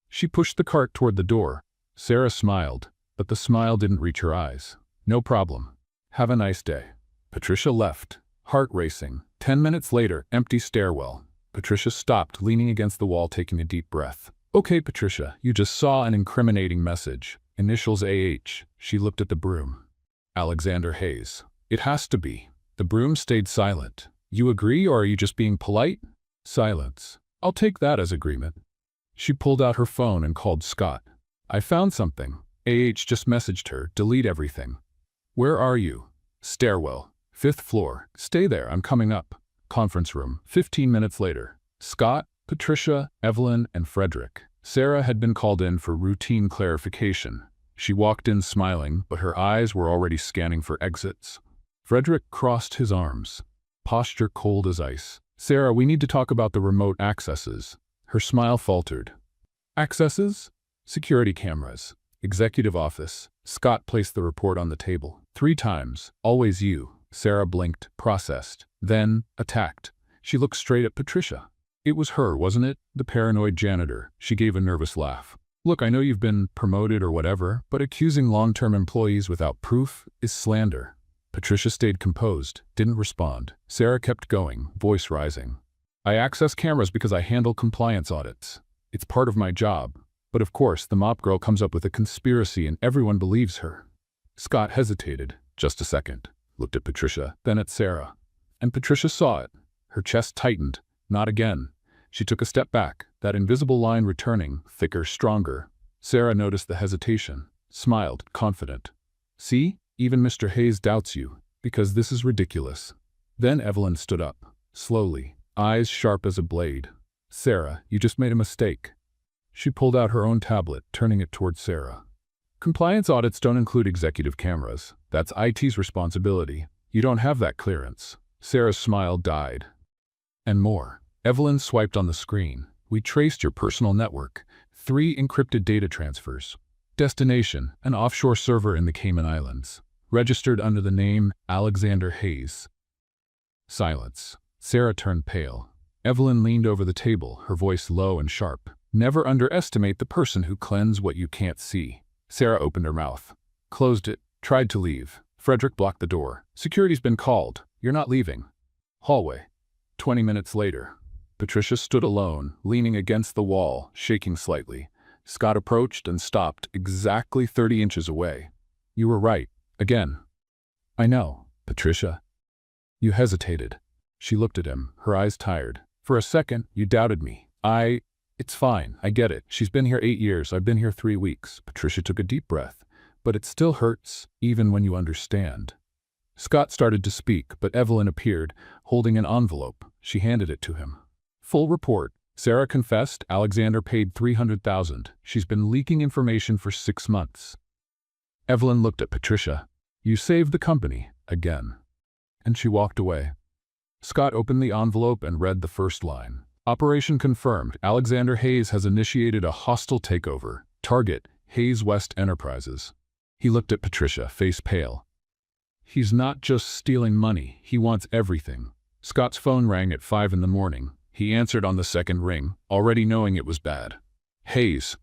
She pushed the cart toward the door. Sarah smiled, but the smile didn't reach her eyes. No problem. Have a nice day. Patricia left, heart racing. 10 minutes later, empty stairwell. Patricia stopped, leaning against the wall, taking a deep breath. Okay, Patricia, you just saw an incriminating message. Initials AH. She looked at the broom. Alexander Hayes. It has to be. The broom stayed silent. You agree, or are you just being polite? Silence. I'll take that as agreement. She pulled out her phone and called Scott. I found something. AH just messaged her. Delete everything. Where are you? Stairwell. 5th floor. Stay there, I'm coming up. Conference room. 15 minutes later. Scott, Patricia, Evelyn, and Frederick. Sarah had been called in for routine clarification. She walked in smiling, but her eyes were already scanning for exits. Frederick crossed his arms, posture cold as ice. Sarah, we need to talk about the remote accesses. Her smile faltered. Accesses? Security cameras. Executive office. Scott placed the report on the table. 3 times. Always you. Sarah blinked, processed, then attacked. She looked straight at Patricia. It was her, wasn't it? The paranoid janitor. She gave a nervous laugh. Look, I know you've been promoted or whatever, but accusing long-term employees without proof is slander. Patricia stayed composed, didn't respond. Sarah kept going, voice rising. I access cameras because I handle compliance audits. It's part of my job. But of course, the mop girl comes up with a conspiracy and everyone believes her. Scott hesitated. Just a second. Looked at Patricia, then at Sarah. And Patricia saw it. Her chest tightened. Not again. She took a step back, that invisible line returning, thicker, stronger. Sarah noticed the hesitation, smiled, confident. See? Even Mr. Hayes doubts you, because this is ridiculous. Then Evelyn stood up, slowly, eyes sharp as a blade. Sarah, you just made a mistake. She pulled out her own tablet, turning it toward Sarah. Compliance audits don't include executive cameras. That's IT's responsibility. You don't have that clearance. Sarah's smile died. And more. Evelyn swiped on the screen. We traced your personal network. 3 encrypted data transfers. Destination, an offshore server in the Cayman Islands. Registered under the name Alexander Hayes. Silence. Sarah turned pale. Evelyn leaned over the table, her voice low and sharp. Never underestimate the person who cleanses what you can't see. Sarah opened her mouth, closed it, tried to leave. Frederick blocked the door. Security's been called. You're not leaving. Hallway. 20 minutes later. Patricia stood alone, leaning against the wall, shaking slightly. Scott approached and stopped exactly 30 inches away. You were right. Again. I know, Patricia. You hesitated. She looked at him, her eyes tired. For a second, you doubted me. It's fine. I get it. She's been here 8 years. I've been here 3 weeks. Patricia took a deep breath. But it still hurts, even when you understand. Scott started to speak, but Evelyn appeared, holding an envelope. She handed it to him. Full report. Sarah confessed Alexander paid $300,000. She's been leaking information for 6 months. Evelyn looked at Patricia. You saved the company, again. And she walked away. Scott opened the envelope and read the first line. Operation confirmed. Alexander Hayes has initiated a hostile takeover. Target, Hayes West Enterprises. He looked at Patricia, face pale. He's not just stealing money. He wants everything. Scott's phone rang at 5 in the morning. He answered on the second ring, already knowing it was bad. Hayes.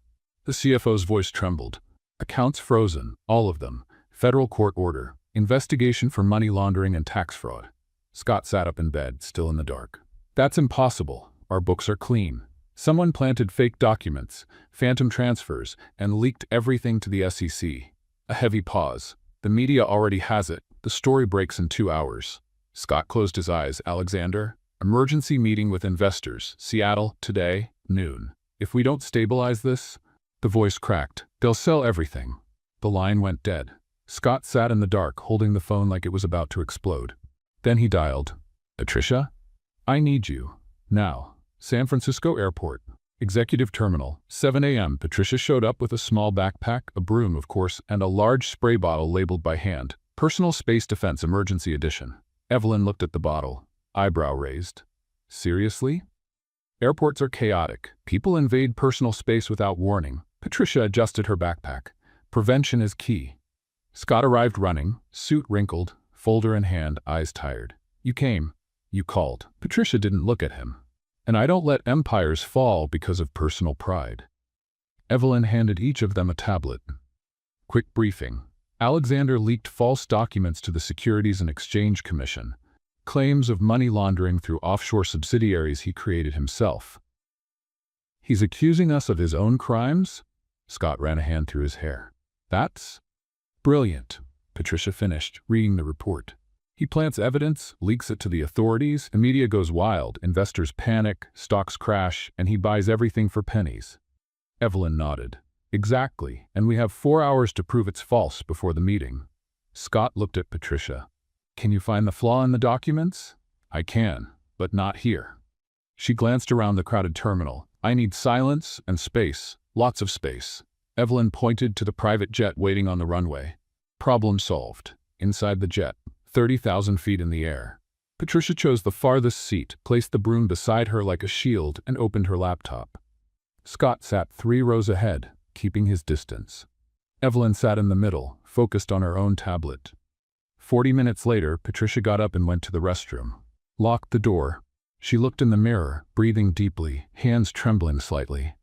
The CFO's voice trembled. Accounts frozen, all of them. Federal court order. Investigation for money laundering and tax fraud. Scott sat up in bed, still in the dark. That's impossible. Our books are clean. Someone planted fake documents, phantom transfers, and leaked everything to the SEC. A heavy pause. The media already has it. The story breaks in 2 hours. Scott closed his eyes. Alexander, emergency meeting with investors. Seattle, today, noon. If we don't stabilize this, the voice cracked. They'll sell everything. The line went dead. Scott sat in the dark, holding the phone like it was about to explode. Then he dialed. Patricia? I need you. Now. San Francisco Airport. Executive Terminal. 7 a.m. Patricia showed up with a small backpack, a broom, of course, and a large spray bottle labeled by hand. Personal Space Defense Emergency Edition. Evelyn looked at the bottle, eyebrow raised. Seriously? Airports are chaotic. People invade personal space without warning. Patricia adjusted her backpack. Prevention is key. Scott arrived running, suit wrinkled, folder in hand, eyes tired. You came. You called. Patricia didn't look at him. And I don't let empires fall because of personal pride. Evelyn handed each of them a tablet. Quick briefing. Alexander leaked false documents to the Securities and Exchange Commission. Claims of money laundering through offshore subsidiaries he created himself. He's accusing us of his own crimes? Scott ran a hand through his hair. That's brilliant, Patricia finished, reading the report. He plants evidence, leaks it to the authorities, the media goes wild, investors panic, stocks crash, and he buys everything for pennies. Evelyn nodded. Exactly, and we have 4 hours to prove it's false before the meeting. Scott looked at Patricia. Can you find the flaw in the documents? I can, but not here. She glanced around the crowded terminal. I need silence and space, lots of space. Evelyn pointed to the private jet waiting on the runway. Problem solved. Inside the jet, 30,000 feet in the air. Patricia chose the farthest seat, placed the broom beside her like a shield, and opened her laptop. Scott sat 3 rows ahead, keeping his distance. Evelyn sat in the middle, focused on her own tablet. 40 minutes later, Patricia got up and went to the restroom. Locked the door. She looked in the mirror, breathing deeply, hands trembling slightly.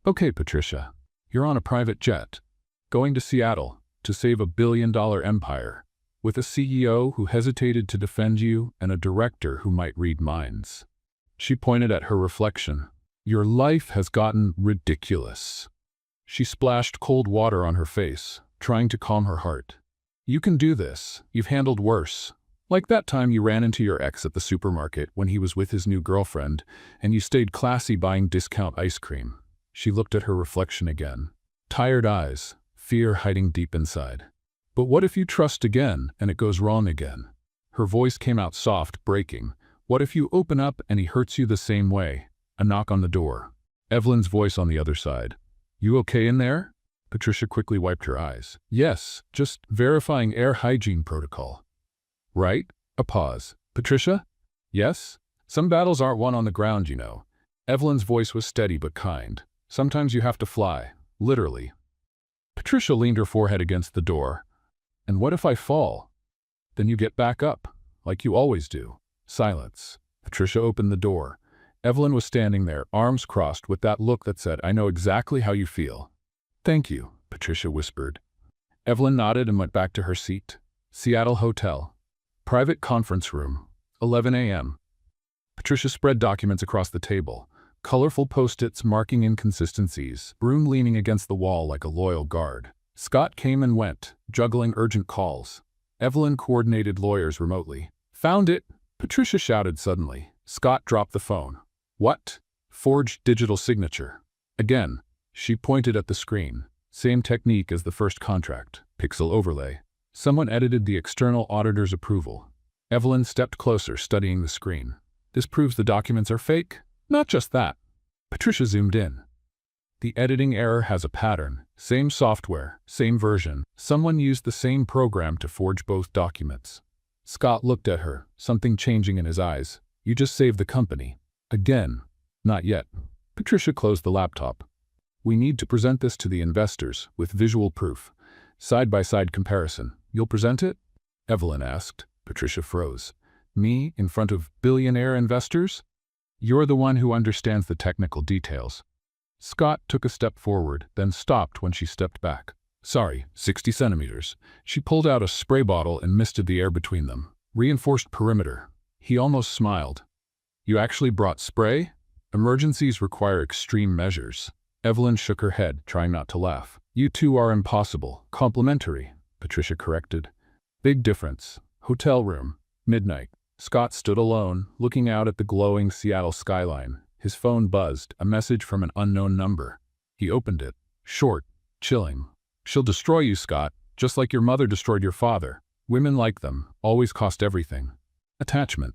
Okay, Patricia, you're on a private jet. Going to Seattle, to save $1 billion empire. With a CEO who hesitated to defend you and a director who might read minds. She pointed at her reflection. Your life has gotten ridiculous. She splashed cold water on her face, trying to calm her heart. You can do this. You've handled worse. Like that time you ran into your ex at the supermarket when he was with his new girlfriend, and you stayed classy buying discount ice cream. She looked at her reflection again. Tired eyes, fear hiding deep inside. But what if you trust again and it goes wrong again? Her voice came out soft, breaking. What if you open up and he hurts you the same way? A knock on the door. Evelyn's voice on the other side. You okay in there? Patricia quickly wiped her eyes. Yes, just verifying air hygiene protocol. Right? A pause. Patricia? Yes? Some battles aren't won on the ground, you know. Evelyn's voice was steady but kind. Sometimes you have to fly. Literally. Patricia leaned her forehead against the door. And what if I fall? Then you get back up, like you always do. Silence. Patricia opened the door. Evelyn was standing there, arms crossed, with that look that said, I know exactly how you feel. Thank you, Patricia whispered. Evelyn nodded and went back to her seat. Seattle Hotel. Private conference room. 11 a.m. Patricia spread documents across the table. Colorful post-its marking inconsistencies. Broom leaning against the wall like a loyal guard. Scott came and went, juggling urgent calls. Evelyn coordinated lawyers remotely. Found it! Patricia shouted suddenly. Scott dropped the phone. What? Forged digital signature. Again, she pointed at the screen. Same technique as the first contract. Pixel overlay. Someone edited the external auditor's approval. Evelyn stepped closer, studying the screen. This proves the documents are fake? Not just that. Patricia zoomed in. The editing error has a pattern. Same software, same version. Someone used the same program to forge both documents. Scott looked at her, something changing in his eyes. You just saved the company. Again. Not yet. Patricia closed the laptop. We need to present this to the investors, with visual proof. Side-by-side comparison. You'll present it? Evelyn asked. Patricia froze. Me, in front of billionaire investors? You're the one who understands the technical details. Scott took a step forward, then stopped when she stepped back. Sorry, 60 centimeters. She pulled out a spray bottle and misted the air between them. Reinforced perimeter. He almost smiled. You actually brought spray? Emergencies require extreme measures. Evelyn shook her head, trying not to laugh. You two are impossible. Complimentary, Patricia corrected. Big difference. Hotel room. Midnight. Scott stood alone, looking out at the glowing Seattle skyline. His phone buzzed, a message from an unknown number. He opened it. Short, chilling. "She'll destroy you, Scott, just like your mother destroyed your father. Women like them always cost everything." Attachment.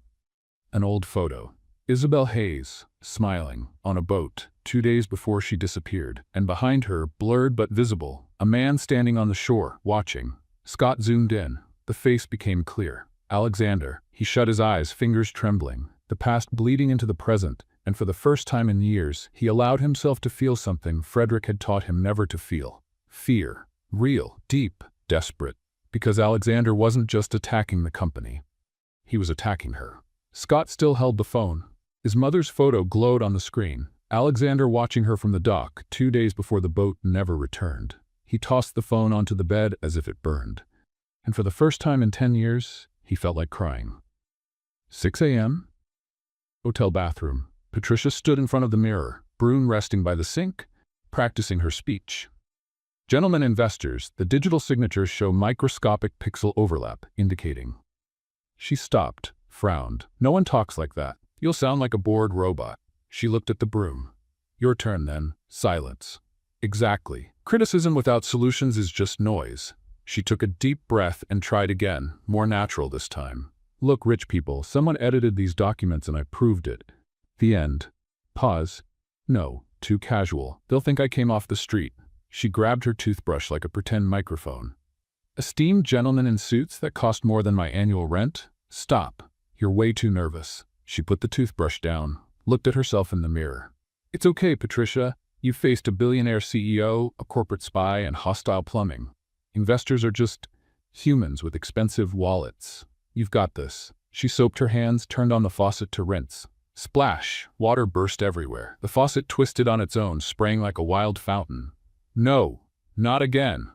An old photo. Isabel Hayes, smiling, on a boat, 2 days before she disappeared, and behind her, blurred but visible, a man standing on the shore, watching. Scott zoomed in. The face became clear. Alexander. He shut his eyes, fingers trembling, the past bleeding into the present, and for the first time in years, he allowed himself to feel something Frederick had taught him never to feel. Fear. Real, deep, desperate. Because Alexander wasn't just attacking the company. He was attacking her. Scott still held the phone. His mother's photo glowed on the screen. Alexander watching her from the dock, 2 days before the boat never returned. He tossed the phone onto the bed as if it burned. And for the first time in 10 years, he felt like crying. 6 a.m. Hotel bathroom. Patricia stood in front of the mirror, Broom resting by the sink, practicing her speech. "Gentlemen investors, the digital signatures show microscopic pixel overlap, indicating." She stopped, frowned. "No one talks like that. You'll sound like a bored robot." She looked at the Broom. "Your turn, then." Silence. "Exactly. Criticism without solutions is just noise." She took a deep breath and tried again, more natural this time. "Look, rich people, someone edited these documents and I proved it." The end. Pause. "No, too casual. They'll think I came off the street." She grabbed her toothbrush like a pretend microphone. "Esteemed gentlemen in suits that cost more than my annual rent? Stop. You're way too nervous." She put the toothbrush down, looked at herself in the mirror. "It's okay, Patricia. You faced a billionaire CEO, a corporate spy, and hostile plumbing. Investors are just humans with expensive wallets. You've got this." She soaped her hands, turned on the faucet to rinse. Splash! Water burst everywhere. The faucet twisted on its own, spraying like a wild fountain. "No, not again,"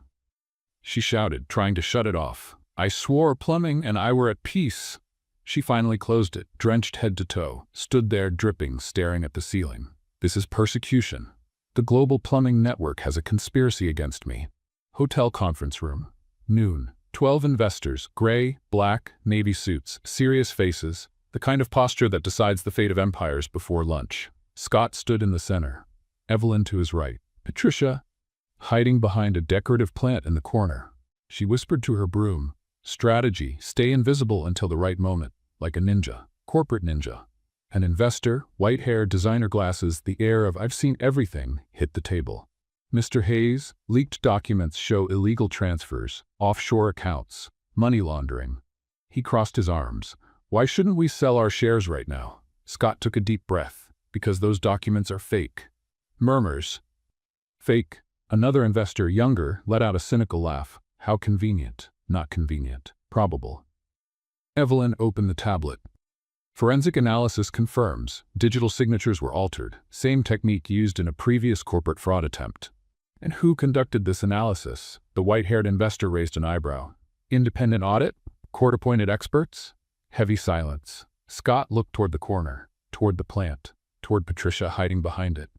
she shouted, trying to shut it off. "I swore plumbing and I were at peace." She finally closed it, drenched head to toe, stood there dripping, staring at the ceiling. "This is persecution. The global plumbing network has a conspiracy against me." Hotel conference room. Noon. 12 investors, gray, black, navy suits, serious faces, the kind of posture that decides the fate of empires before lunch. Scott stood in the center. Evelyn to his right. Patricia, hiding behind a decorative plant in the corner. She whispered to her Broom. "Strategy, stay invisible until the right moment, like a ninja, corporate ninja." An investor, white hair, designer glasses, the air of "I've seen everything," hit the table. "Mr. Hayes, leaked documents show illegal transfers, offshore accounts, money laundering." He crossed his arms. "Why shouldn't we sell our shares right now?" Scott took a deep breath. "Because those documents are fake." Murmurs. "Fake?" Another investor, younger, let out a cynical laugh. "How convenient." "Not convenient. Probable." Evelyn opened the tablet. "Forensic analysis confirms. Digital signatures were altered. Same technique used in a previous corporate fraud attempt." "And who conducted this analysis?" The white-haired investor raised an eyebrow. "Independent audit? Court-appointed experts?" Heavy silence. Scott looked toward the corner, toward the plant, toward Patricia hiding behind it.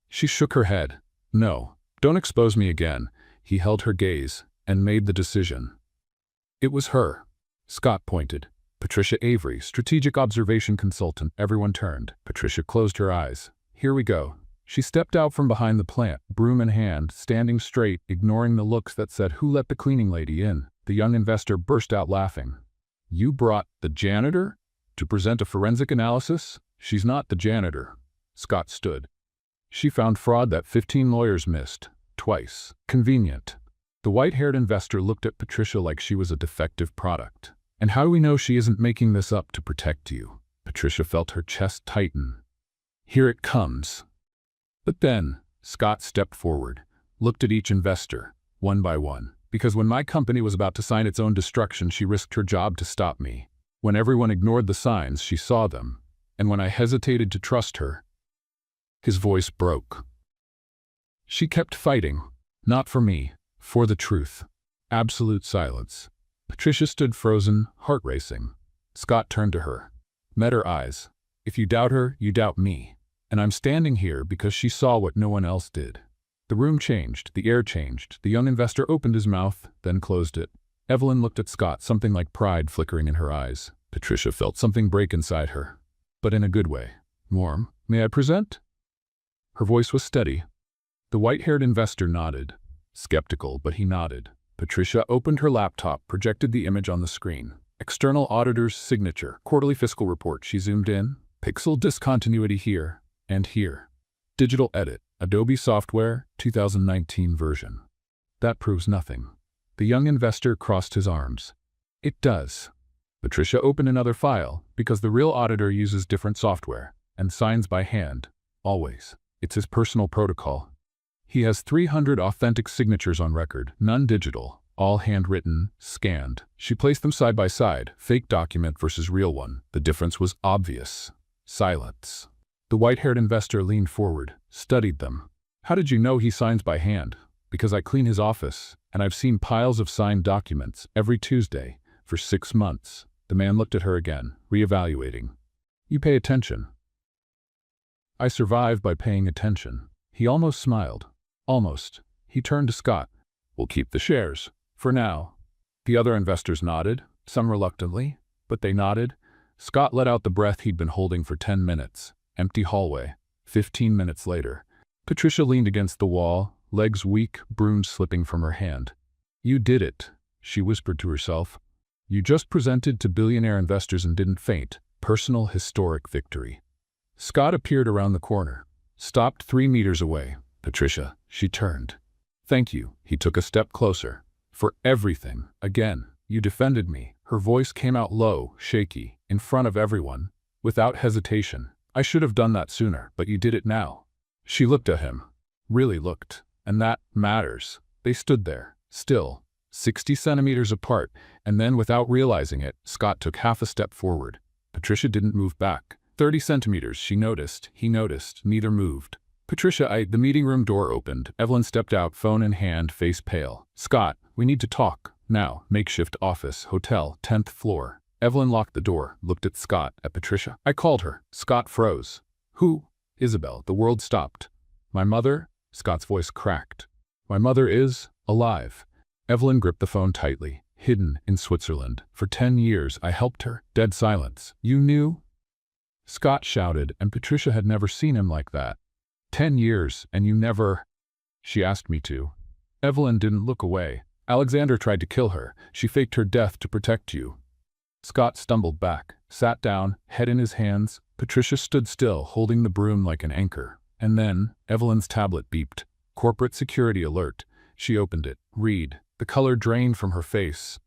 She shook her head. "No, don't expose me again." He held her gaze and made the decision. It was her. Scott pointed. "Patricia Avery, strategic observation consultant." Everyone turned. Patricia closed her eyes. "Here we go." She stepped out from behind the plant, broom in hand, standing straight, ignoring the looks that said, "Who let the cleaning lady in?" The young investor burst out laughing. "You brought the janitor to present a forensic analysis?" "She's not the janitor." Scott stood. "She found fraud that 15 lawyers missed. Twice. Convenient." The white-haired investor looked at Patricia like she was a defective product. "And how do we know she isn't making this up to protect you?" Patricia felt her chest tighten. "Here it comes." But then, Scott stepped forward, looked at each investor, one by one. "Because when my company was about to sign its own destruction, she risked her job to stop me. When everyone ignored the signs, she saw them. And when I hesitated to trust her..." His voice broke. "She kept fighting. Not for me. For the truth." Absolute silence. Patricia stood frozen, heart racing. Scott turned to her. Met her eyes. "If you doubt her, you doubt me. And I'm standing here because she saw what no one else did." The room changed, the air changed. The young investor opened his mouth, then closed it. Evelyn looked at Scott, something like pride flickering in her eyes. Patricia felt something break inside her, but in a good way. Warm. May I present? Her voice was steady. The white-haired investor nodded. Skeptical, but he nodded. Patricia opened her laptop, projected the image on the screen. External auditor's signature, quarterly fiscal report. She zoomed in. Pixel discontinuity here and here. Digital edit, Adobe software, 2019 version. That proves nothing. The young investor crossed his arms. It does. Patricia opened another file, because the real auditor uses different software and signs by hand, always. It's his personal protocol. He has 300 authentic signatures on record, none digital, all handwritten, scanned. She placed them side by side, fake document versus real one. The difference was obvious. Silence. The white-haired investor leaned forward, studied them. How did you know he signs by hand? Because I clean his office, and I've seen piles of signed documents every Tuesday for 6 months. The man looked at her again, reevaluating. You pay attention. I survive by paying attention. He almost smiled. Almost. He turned to Scott. We'll keep the shares. For now. The other investors nodded, some reluctantly, but they nodded. Scott let out the breath he'd been holding for 10 minutes. Empty hallway. 15 minutes later. Patricia leaned against the wall, legs weak, brooms slipping from her hand. You did it, she whispered to herself. You just presented to billionaire investors and didn't faint. Personal historic victory. Scott appeared around the corner. Stopped 3 meters away. Patricia, she turned. Thank you. He took a step closer. For everything. Again, you defended me. Her voice came out low, shaky, in front of everyone, without hesitation. I should have done that sooner, but you did it now. She looked at him. Really looked. And that matters. They stood there, still, 60 centimeters apart, and then without realizing it, Scott took half a step forward. Patricia didn't move back. 30 centimeters, she noticed. He noticed. Neither moved. Patricia, the meeting room door opened. Evelyn stepped out, phone in hand, face pale. Scott, we need to talk. Now. Makeshift office, hotel, 10th floor. Evelyn locked the door, looked at Scott, at Patricia. I called her. Scott froze. Who? Isabel. The world stopped. My mother? Scott's voice cracked. My mother is alive. Evelyn gripped the phone tightly. Hidden in Switzerland. For 10 years, I helped her. Dead silence. You knew? Scott shouted, and Patricia had never seen him like that. 10 years, and you never... She asked me to. Evelyn didn't look away. Alexander tried to kill her. She faked her death to protect you. Scott stumbled back, sat down, head in his hands. Patricia stood still, holding the broom like an anchor. And then, Evelyn's tablet beeped. Corporate security alert. She opened it. Read. The color drained from her face.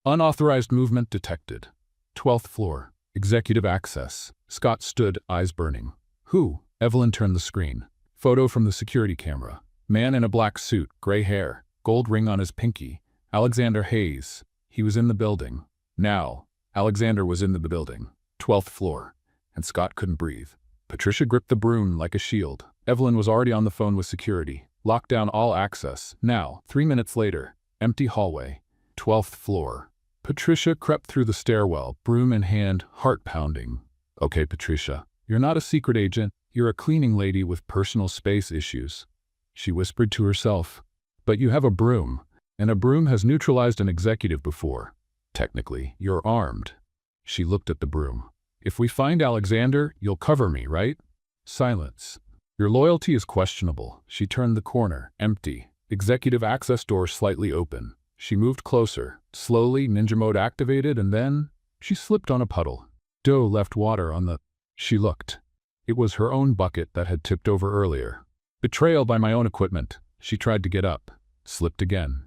Unauthorized movement detected. 12th floor. Executive access. Scott stood, eyes burning. Who? Evelyn turned the screen. Photo from the security camera. Man in a black suit, gray hair, gold ring on his pinky. Alexander Hayes. He was in the building. Now, Alexander was in the building. 12th floor. And Scott couldn't breathe. Patricia gripped the broom like a shield. Evelyn was already on the phone with security. Locked down all access. Now, 3 minutes later. Empty hallway. 12th floor. Patricia crept through the stairwell, broom in hand, heart pounding. Okay, Patricia. You're not a secret agent. You're a cleaning lady with personal space issues. She whispered to herself. But you have a broom. And a broom has neutralized an executive before. Technically, you're armed. She looked at the broom. If we find Alexander, you'll cover me, right? Silence. Your loyalty is questionable. She turned the corner, empty. Executive access door slightly open. She moved closer. Slowly, ninja mode activated, and then she slipped on a puddle. Dough left water on the... She looked. It was her own bucket that had tipped over earlier. Betrayal by my own equipment. She tried to get up. Slipped again.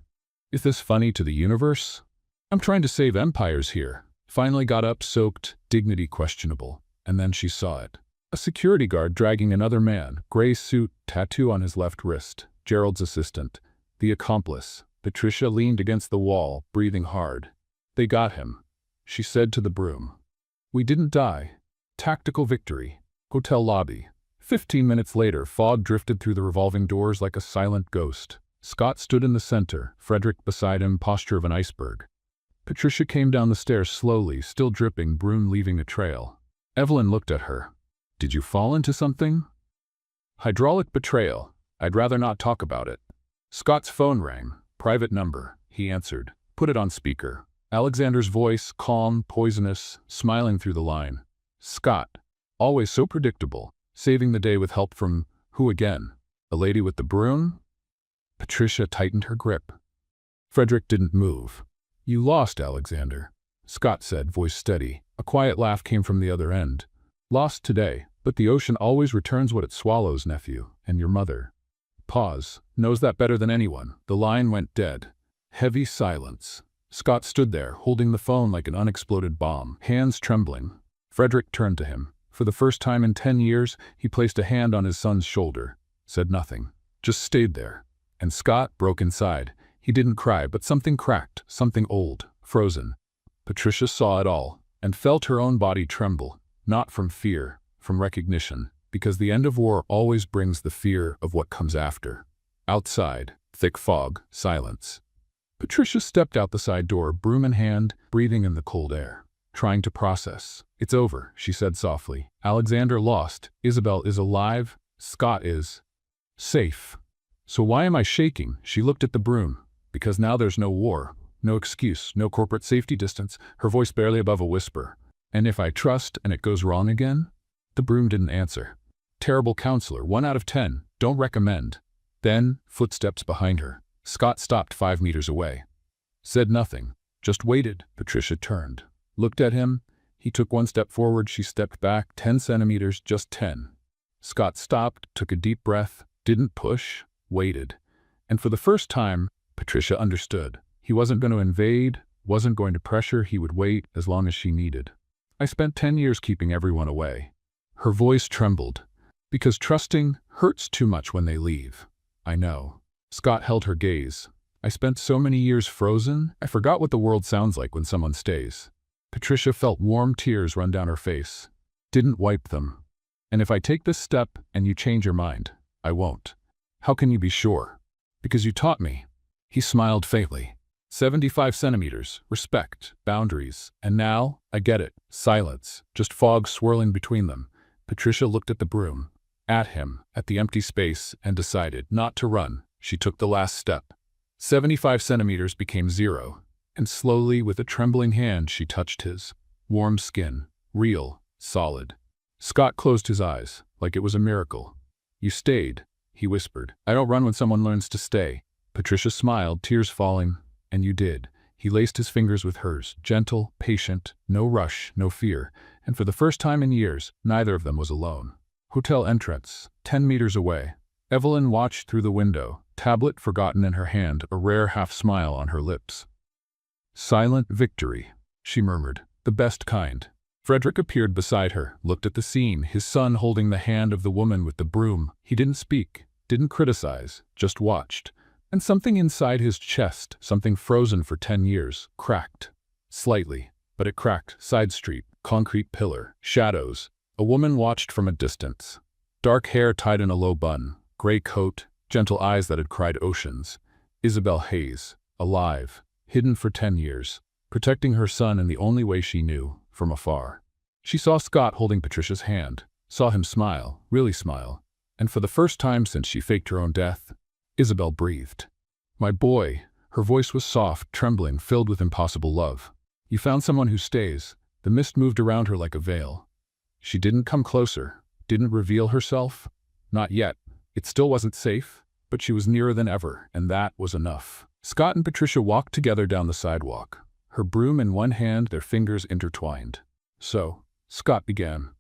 Is this funny to the universe? I'm trying to save empires here. Finally got up, soaked, dignity questionable. And then she saw it. A security guard dragging another man, gray suit, tattoo on his left wrist. Gerald's assistant. The accomplice. Patricia leaned against the wall, breathing hard. They got him. She said to the broom. We didn't die. Tactical victory. Hotel lobby. 15 minutes later, fog drifted through the revolving doors like a silent ghost. Scott stood in the center, Frederick beside him, posture of an iceberg. Patricia came down the stairs slowly, still dripping, broom leaving a trail. Evelyn looked at her. Did you fall into something? Hydraulic betrayal. I'd rather not talk about it. Scott's phone rang. Private number. He answered. Put it on speaker. Alexander's voice, calm, poisonous, smiling through the line. Scott, always so predictable, saving the day with help from, who again? The lady with the broom? Patricia tightened her grip. Frederick didn't move. You lost, Alexander, Scott said, voice steady. A quiet laugh came from the other end. Lost today, but the ocean always returns what it swallows, nephew, and your mother. Pause. Knows that better than anyone. The line went dead. Heavy silence. Scott stood there, holding the phone like an unexploded bomb, hands trembling. Frederick turned to him. For the first time in 10 years, he placed a hand on his son's shoulder. Said nothing. Just stayed there. And Scott broke inside. He didn't cry, but something cracked, something old, frozen. Patricia saw it all, and felt her own body tremble, not from fear, from recognition, because the end of war always brings the fear of what comes after. Outside, thick fog, silence. Patricia stepped out the side door, broom in hand, breathing in the cold air, trying to process. It's over, she said softly. Alexander lost. Isabel is alive. Scott is safe. So why am I shaking? She looked at the broom. Because now there's no war, no excuse, no corporate safety distance, her voice barely above a whisper. And if I trust and it goes wrong again? The broom didn't answer. Terrible counselor, 1 out of 10, don't recommend. Then, footsteps behind her. Scott stopped 5 meters away. Said nothing, just waited. Patricia turned. Looked at him. He took 1 step forward, she stepped back, 10 centimeters, just 10. Scott stopped, took a deep breath, didn't push, waited. And for the first time, Patricia understood. He wasn't going to invade, wasn't going to pressure, he would wait as long as she needed. I spent 10 years keeping everyone away. Her voice trembled. Because trusting hurts too much when they leave. I know. Scott held her gaze. I spent so many years frozen, I forgot what the world sounds like when someone stays. Patricia felt warm tears run down her face. Didn't wipe them. And if I take this step and you change your mind, I won't. How can you be sure? Because you taught me. He smiled faintly. 75 centimeters, respect, boundaries, and now, I get it, silence, just fog swirling between them. Patricia looked at the broom, at him, at the empty space, and decided not to run. She took the last step. 75 centimeters became 0, and slowly, with a trembling hand, she touched his. Warm skin, real, solid. Scott closed his eyes, like it was a miracle. You stayed, he whispered. I don't run when someone learns to stay. Patricia smiled, tears falling. And you did. He laced his fingers with hers, gentle, patient, no rush, no fear, and for the first time in years, neither of them was alone. Hotel entrance, 10 meters away. Evelyn watched through the window, tablet forgotten in her hand, a rare half-smile on her lips. Silent victory, she murmured, the best kind. Frederick appeared beside her, looked at the scene, his son holding the hand of the woman with the broom. He didn't speak, didn't criticize, just watched. And something inside his chest, something frozen for 10 years, cracked. Slightly, but it cracked. Side street, concrete pillar, shadows. A woman watched from a distance. Dark hair tied in a low bun, gray coat, gentle eyes that had cried oceans. Isabel Hayes, alive, hidden for 10 years, protecting her son in the only way she knew, from afar. She saw Scott holding Patricia's hand, saw him smile, really smile, and for the first time since she faked her own death, Isabel breathed. My boy, her voice was soft, trembling, filled with impossible love. You found someone who stays. The mist moved around her like a veil. She didn't come closer, didn't reveal herself. Not yet. It still wasn't safe, but she was nearer than ever, and that was enough. Scott and Patricia walked together down the sidewalk, her broom in one hand, their fingers intertwined. So, Scott began.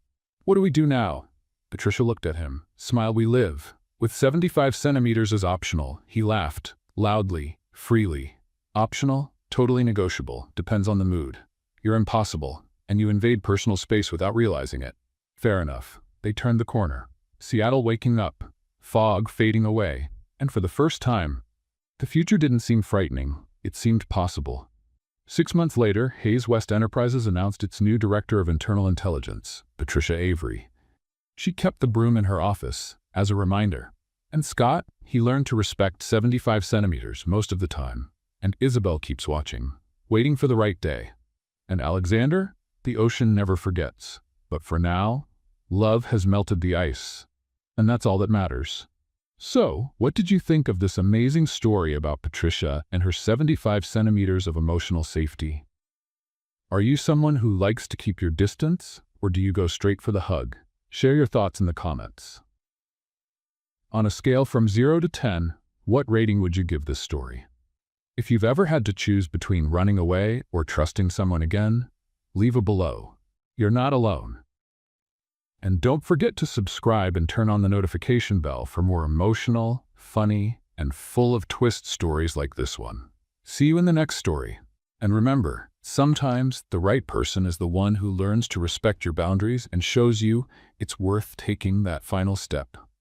What do we do now? Patricia looked at him. Smile, we live. With 75 centimeters as optional, he laughed, loudly, freely. Optional? Totally negotiable, depends on the mood. You're impossible, and you invade personal space without realizing it. Fair enough. They turned the corner. Seattle waking up, fog fading away, and for the first time, the future didn't seem frightening, it seemed possible. 6 months later, Hayes West Enterprises announced its new director of internal intelligence, Patricia Avery. She kept the broom in her office, as a reminder. And Scott, he learned to respect 75 centimeters most of the time. And Isabel keeps watching, waiting for the right day. And Alexander, the ocean never forgets. But for now, love has melted the ice. And that's all that matters. So, what did you think of this amazing story about Patricia and her 75 centimeters of emotional safety? Are you someone who likes to keep your distance, or do you go straight for the hug? Share your thoughts in the comments. On a scale from 0 to 10, what rating would you give this story? If you've ever had to choose between running away or trusting someone again, leave it below. You're not alone. And don't forget to subscribe and turn on the notification bell for more emotional, funny, and full of twist stories like this one. See you in the next story. And remember, sometimes the right person is the one who learns to respect your boundaries and shows you it's worth taking that final step.